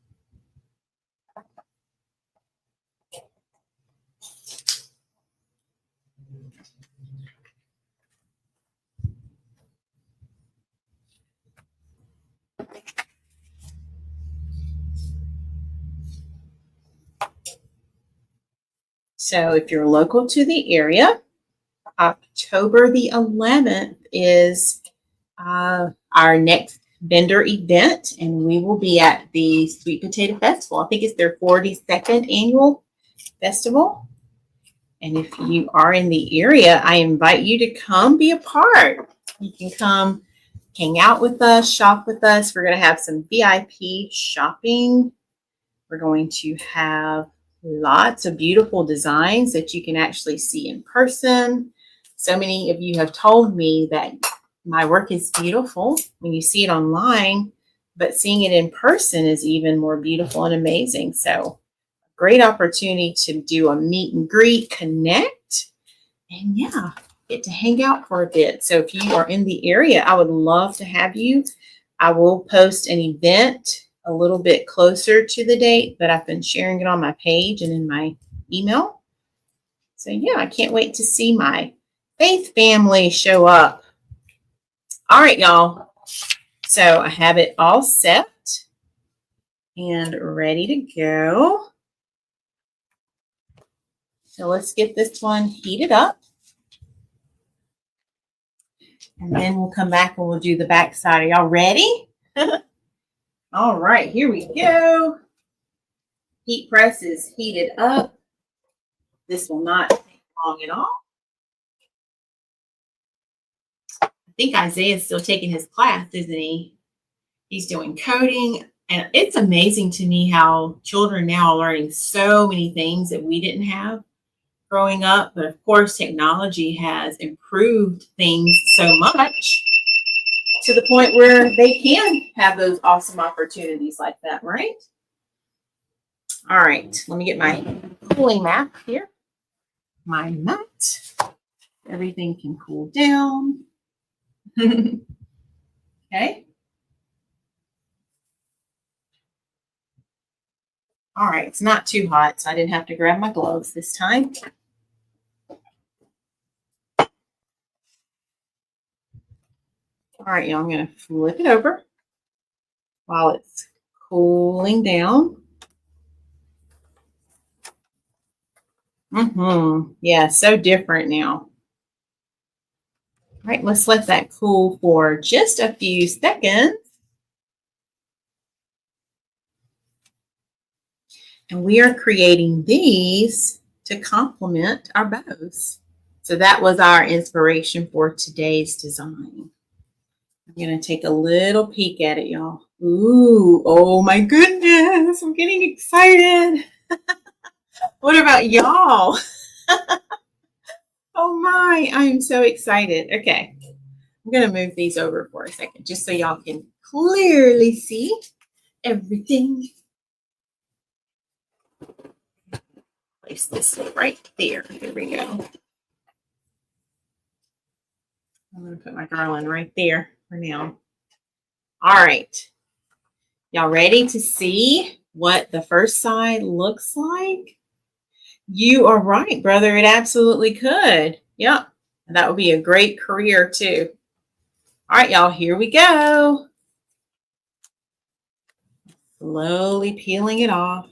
So if you're local to the area, October the 11th is our next vendor event, and we will be at the Sweet Potato Festival. I think it's their 42nd annual festival. And if you are in the area, I invite you to come be a part. You can come hang out with us, shop with us. We're going to have some VIP shopping. We're going to have lots of beautiful designs that you can actually see in person. So many of you have told me that my work is beautiful when you see it online, but seeing it in person is even more beautiful and amazing. So great opportunity to do a meet and greet, connect, and yeah, get to hang out for a bit. So if you are in the area, I would love to have you. I will post an event a little bit closer to the date, but I've been sharing it on my page and in my email. So yeah, I can't wait to see my Faith family show up. All right, y'all. So I have it all set and ready to go. So let's get this one heated up. And then we'll come back and we'll do the back side. Are y'all ready? All right, here we go. Heat press is heated up. This will not take long at all. I think Isaiah's still taking his class, isn't he? He's doing coding. And it's amazing to me how children now are learning so many things that we didn't have growing up. But of course, technology has improved things so much to the point where they can have those awesome opportunities like that, right? All right, let me get my cooling map here. My mat. Everything can cool down. Okay. All right, it's not too hot, so I didn't have to grab my gloves this time. All right, y'all, I'm going to flip it over while it's cooling down. Yeah, so different now. All right, let's let that cool for just a few seconds. And we are creating these to complement our bows. So that was our inspiration for today's design. I'm going to take a little peek at it, y'all. Ooh, oh my goodness, I'm getting excited. What about y'all? Oh my, I'm so excited. Okay, I'm going to move these over for a second just so y'all can clearly see everything. Place this right there. There we go. I'm going to put my garland right there for now. All right. Y'all ready to see what the first side looks like? You are right, brother. It absolutely could. Yep. That would be a great career too. All right, y'all, here we go. Slowly peeling it off.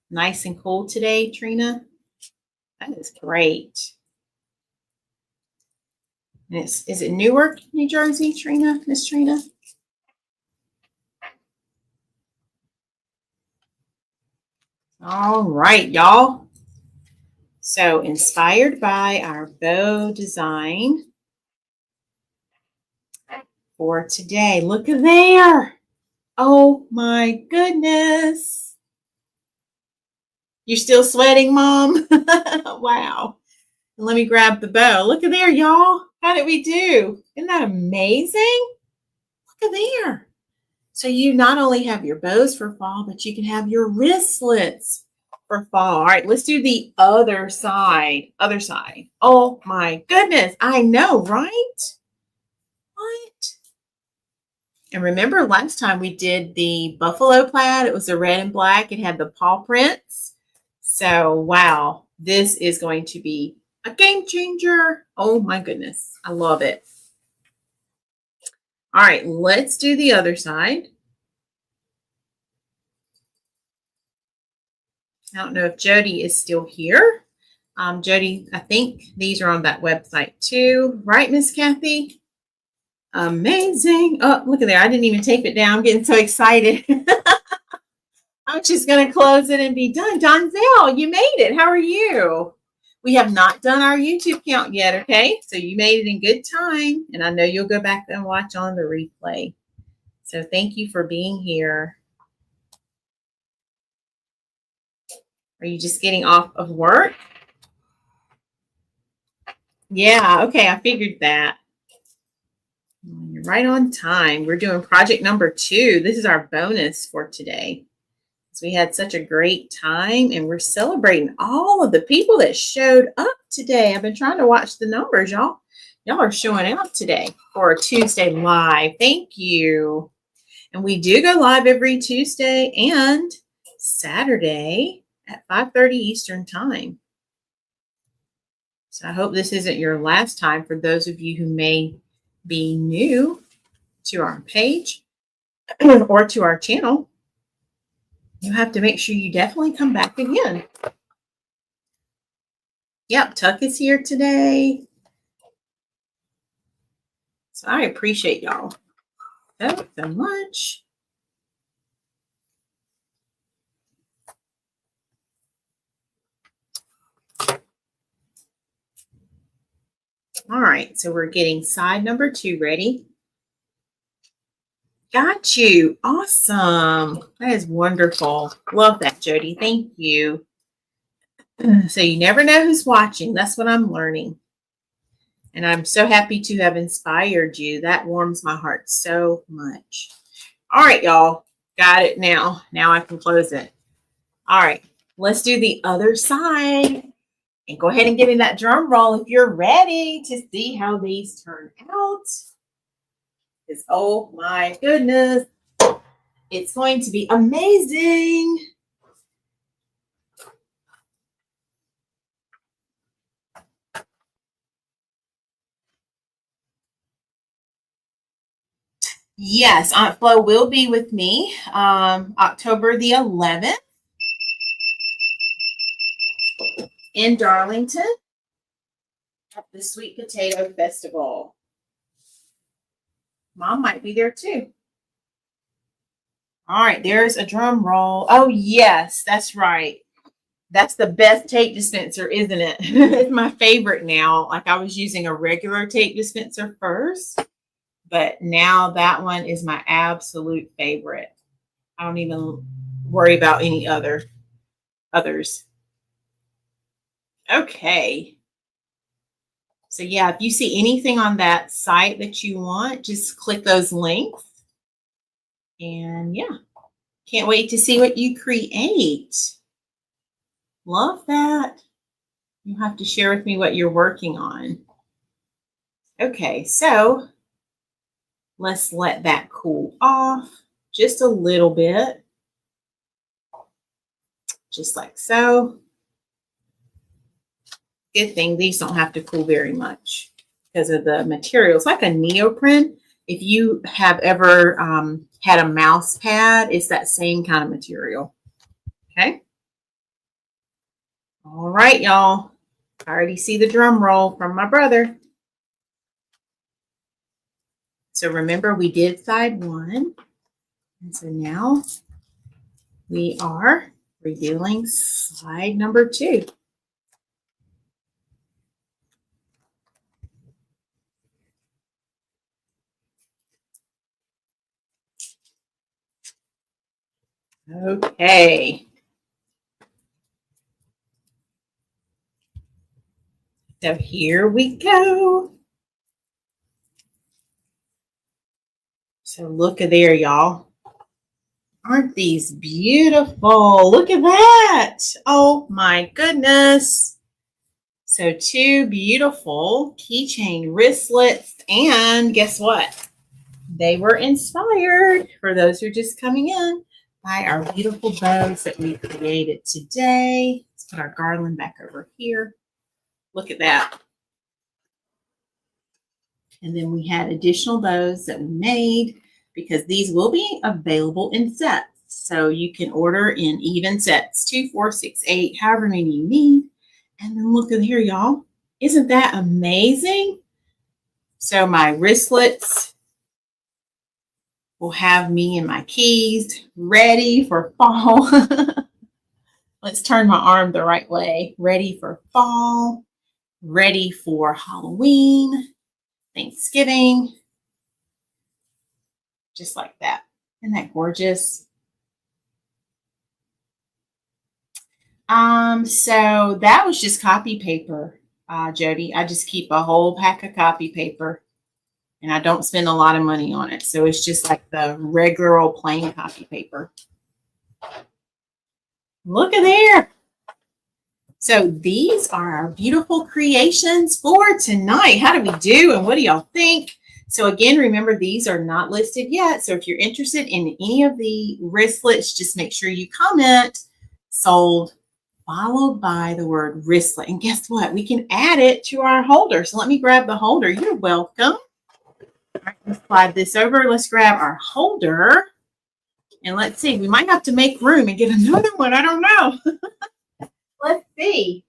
Nice and cool today, Trina. That is great. And is it Newark, New Jersey, Trina, Miss Trina? All right, y'all. So inspired by our bow design for today. Look at there. Oh my goodness. You're still sweating, Mom? Wow. Let me grab the bow. Look at there, y'all. How did we do? Isn't that amazing? Look at there. So you not only have your bows for fall, but you can have your wristlets for fall. All right, let's do the other side. Other side. Oh my goodness. I know, right? What? And remember last time we did the buffalo plaid. It was the red and black. It had the paw prints. So, wow, this is going to be a game changer. Oh my goodness. I love it. All right, let's do the other side. I don't know if Jody is still here. Jody, I think these are on that website too. Right, Miss Kathy? Amazing. Oh, look at there. I didn't even tape it down. I'm getting so excited. I'm just going to close it and be done. Donzel, you made it. How are you? We have not done our YouTube count yet, okay? So you made it in good time, and I know you'll go back and watch on the replay. So thank you for being here. Are you just getting off of work? Yeah, okay, I figured that. You're right on time. We're doing project number 2. This is our bonus for today. We had such a great time, and we're celebrating all of the people that showed up today. I've been trying to watch the numbers, y'all. Y'all are showing out today for a Tuesday live. Thank you. And we do go live every Tuesday and Saturday at 5:30 Eastern Time. So I hope this isn't your last time for those of you who may be new to our page or to our channel. You have to make sure you definitely come back again. Yep, Tuck is here today. So I appreciate y'all so much. All right, so we're getting side number 2 ready. Got you. Awesome. That is wonderful. Love that, Jody. Thank you. So you never know who's watching. That's what I'm learning. And I'm so happy to have inspired you. That warms my heart so much. All right, y'all. Got it now. Now I can close it. All right. Let's do the other side. And go ahead and give me that drum roll if you're ready to see how these turn out. Because, oh my goodness, it's going to be amazing. Yes, Aunt Flo will be with me October the 11th in Darlington at the Sweet Potato Festival. Mom might be there too. All right, there's a drum roll. Oh, yes, that's right. That's the best tape dispenser, isn't it? It's my favorite now. Like I was using a regular tape dispenser first, but now that one is my absolute favorite. I don't even worry about any others. Okay. So yeah, if you see anything on that site that you want, just click those links. And yeah, can't wait to see what you create. Love that. You have to share with me what you're working on. Okay, so let's let that cool off just a little bit. Just like so. Good thing these don't have to cool very much because of the materials. Like a neoprene, if you have ever had a mouse pad, it's that same kind of material. Okay. All right, y'all. I already see the drum roll from my brother. So remember, we did side 1. And so now we are revealing side number 2. Okay. So here we go. So look at there, y'all. Aren't these beautiful? Look at that. Oh my goodness. So 2 beautiful keychain wristlets. And guess what? They were inspired, for those who are just coming in, by our beautiful bows that we created today. Let's put our garland back over here. Look at that. And then we had additional bows that we made because these will be available in sets. So you can order in even sets, 2, 4, 6, 8, however many you need. And then look at here, y'all. Isn't that amazing? So my wristlets will have me and my keys ready for fall. Let's turn my arm the right way. Ready for fall, ready for Halloween, Thanksgiving, just like that. Isn't that gorgeous? So that was just copy paper, Jody. I just keep a whole pack of copy paper and I don't spend a lot of money on it. So it's just like the regular old plain copy paper. Look at there. So these are our beautiful creations for tonight. How do we do and what do y'all think? So again, remember these are not listed yet. So if you're interested in any of the wristlets, just make sure you comment sold followed by the word wristlet. And guess what? We can add it to our holder. So let me grab the holder. You're welcome. All right, let's slide this over. Let's grab our holder. And let's see. We might have to make room and get another one. I don't know. Let's see.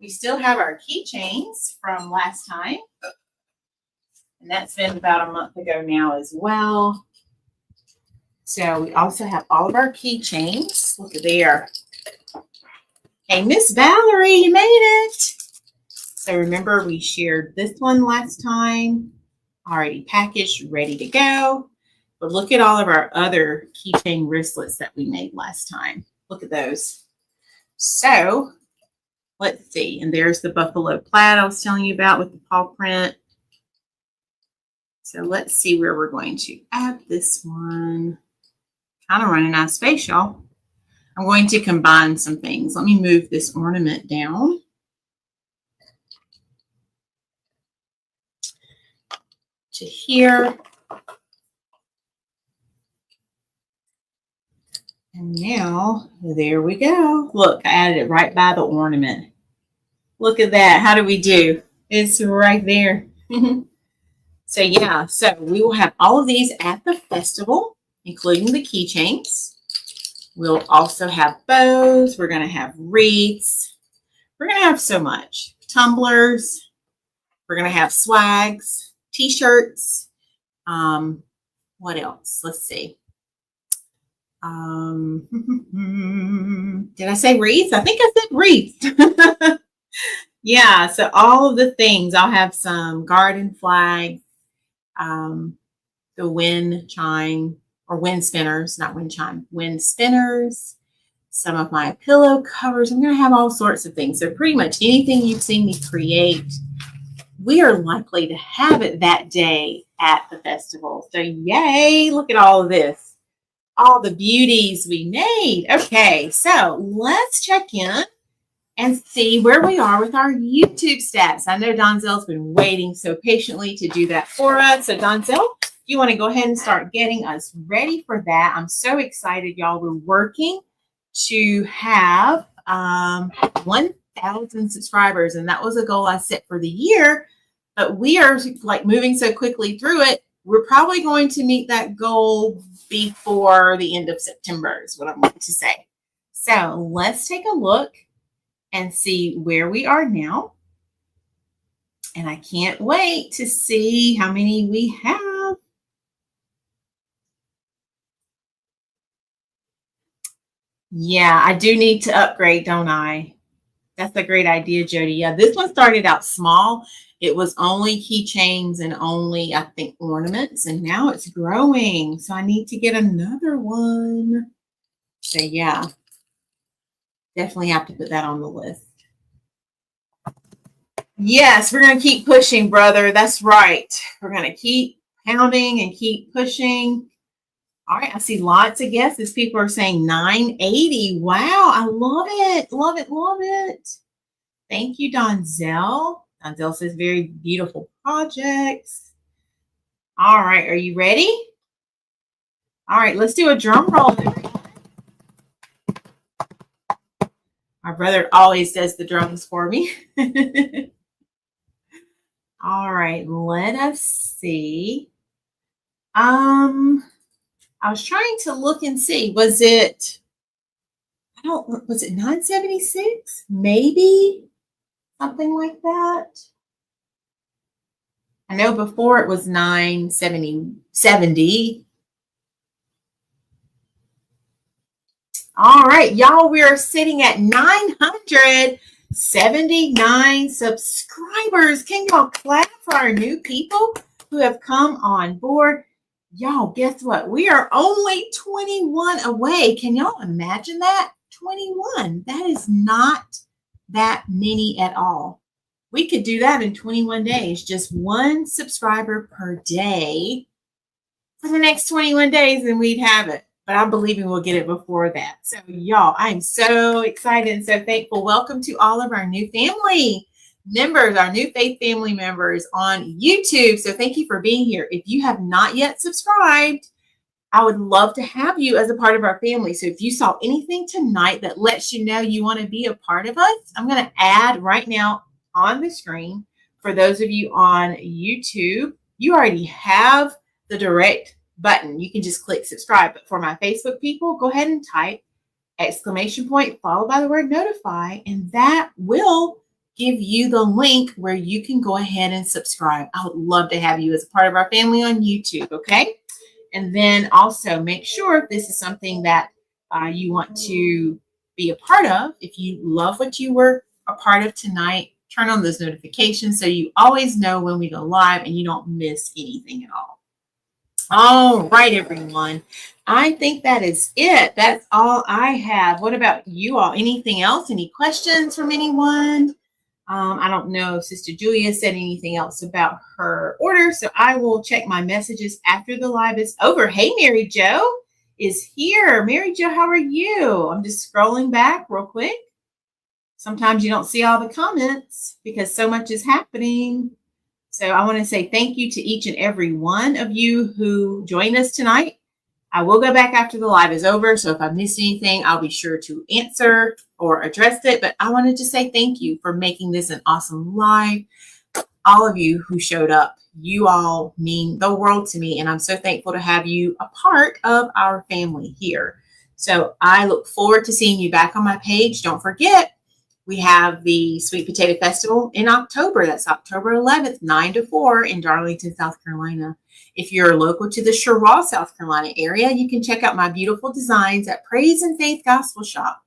We still have our keychains from last time. And that's been about a month ago now as well. So we also have all of our keychains. Look at there. Hey, Miss Valerie, you made it. So remember, we shared this one last time. Already packaged, ready to go. But look at all of our other keychain wristlets that we made last time. Look at those. So let's see. And there's the buffalo plaid I was telling you about with the paw print. So let's see where we're going to add this one. Kind of running out of space, y'all. I'm going to combine some things. Let me move this ornament down. To here. And now, there we go. Look, I added it right by the ornament. Look at that. How do we do? It's right there. So yeah, so we will have all of these at the festival, including the keychains. We'll also have bows. We're going to have wreaths. We're going to have so much. Tumblers. We're going to have swags, t-shirts. What else? Let's see. Did I say wreaths? I think I said wreaths. Yeah, so all of the things. I'll have some garden flags, the wind chime, or wind spinners, not wind chime, wind spinners, some of my pillow covers. I'm going to have all sorts of things. So pretty much anything you've seen me create, we are likely to have it that day at the festival. So yay, look at all of this. All the beauties we made. Okay, so let's check in and see where we are with our YouTube stats. I know Donzel's been waiting so patiently to do that for us. So Donzel, you want to go ahead and start getting us ready for that. I'm so excited, y'all. We're working to have 1,000 subscribers, and that was a goal I set for the year, but we are like moving so quickly through it. We're probably going to meet that goal before the end of September is what I'm going to say. So let's take a look and see where we are now. And I can't wait to see how many we have. Yeah, I do need to upgrade, don't I? That's a great idea, Jody. Yeah, this one started out small. It was only keychains and only, I think, ornaments. And now it's growing. So I need to get another one. So yeah, definitely have to put that on the list. Yes, we're going to keep pushing, brother. That's right. We're going to keep pounding and keep pushing. All right, I see lots of guesses. People are saying 980. Wow, I love it. Love it, love it. Thank you, Donzel. Donzel says very beautiful projects. All right, are you ready? All right, let's do a drum roll. My brother always does the drums for me. All right, let us see. I was trying to look and see, was it 976? Maybe something like that. I know before it was 970. All right, y'all, we are sitting at 979 subscribers. Can y'all clap for our new people who have come on board? Y'all, guess what? We are only 21 away. Can y'all imagine that? 21. That is not that many at all. We could do that in 21 days. Just one subscriber per day for the next 21 days, and we'd have it. but I'm believing we'll get it before that. So y'all, I'm so excited and so thankful. Welcome to all of our new family members, our new faith family members on YouTube. So thank you for being here. If you have not yet subscribed, I would love to have you as a part of our family. So if you saw anything tonight that lets you know you want to be a part of us, I'm going to add right now on the screen for those of you on YouTube. You already have the direct button. You can just click subscribe. But for my Facebook people, go ahead and type exclamation point followed by the word notify, and that will give you the link where you can go ahead and subscribe. I would love to have you as a part of our family on YouTube, okay? And then also make sure if this is something that you want to be a part of, if you love what you were a part of tonight, turn on those notifications so you always know when we go live and you don't miss anything at all. All right, everyone. I think that is it. That's all I have. What about you all? Anything else? Any questions from anyone? I don't know if Sister Julia said anything else about her order, so I will check my messages after the live is over. Hey, Mary Jo is here. Mary Jo, how are you? I'm just scrolling back real quick. Sometimes you don't see all the comments because so much is happening. So I want to say thank you to each and every one of you who joined us tonight. I will go back after the live is over. So if I missed anything, I'll be sure to answer or address it. But I wanted to say thank you for making this an awesome live. All of you who showed up, you all mean the world to me. And I'm so thankful to have you a part of our family here. So I look forward to seeing you back on my page. Don't forget, we have the Sweet Potato Festival in October. That's October 11th, 9 to 4 in Darlington, South Carolina. If you're local to the Cheraw, South Carolina area, you can check out my beautiful designs at Praise and Faith Gospel Shop,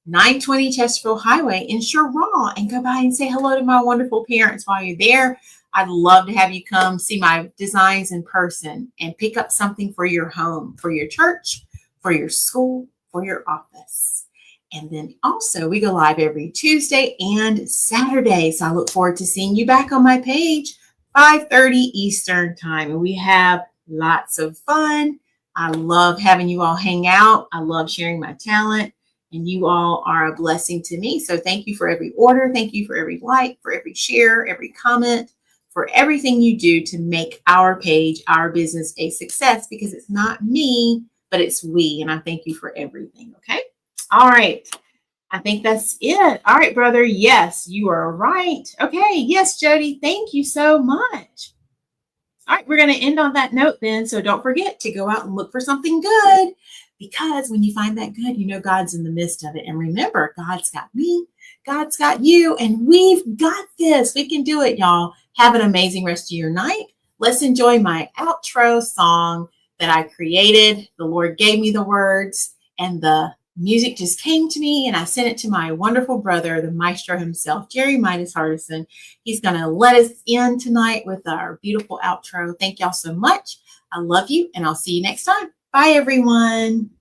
920 Chesterfield Highway in Cheraw, and go by and say hello to my wonderful parents while you're there. I'd love to have you come see my designs in person and pick up something for your home, for your church, for your school, for your office. And then also we go live every Tuesday and Saturday. So I look forward to seeing you back on my page, 5:30 Eastern time. And we have lots of fun. I love having you all hang out. I love sharing my talent. And you all are a blessing to me. So thank you for every order. Thank you for every like, for every share, every comment, for everything you do to make our page, our business a success, because it's not me, but it's we. And I thank you for everything. Okay. All right. I think that's it. All right, brother. Yes, you are right. Okay. Yes, Jody. Thank you so much. All right. We're going to end on that note then. So don't forget to go out and look for something good, because when you find that good, you know God's in the midst of it. And remember, God's got me, God's got you, and we've got this. We can do it, y'all. Have an amazing rest of your night. Let's enjoy my outro song that I created. The Lord gave me the words, and the music just came to me, and I sent it to my wonderful brother, the maestro himself, Jerry Midas Hardison. He's going to let us in tonight with our beautiful outro. Thank y'all so much. I love you, and I'll see you next time. Bye, everyone.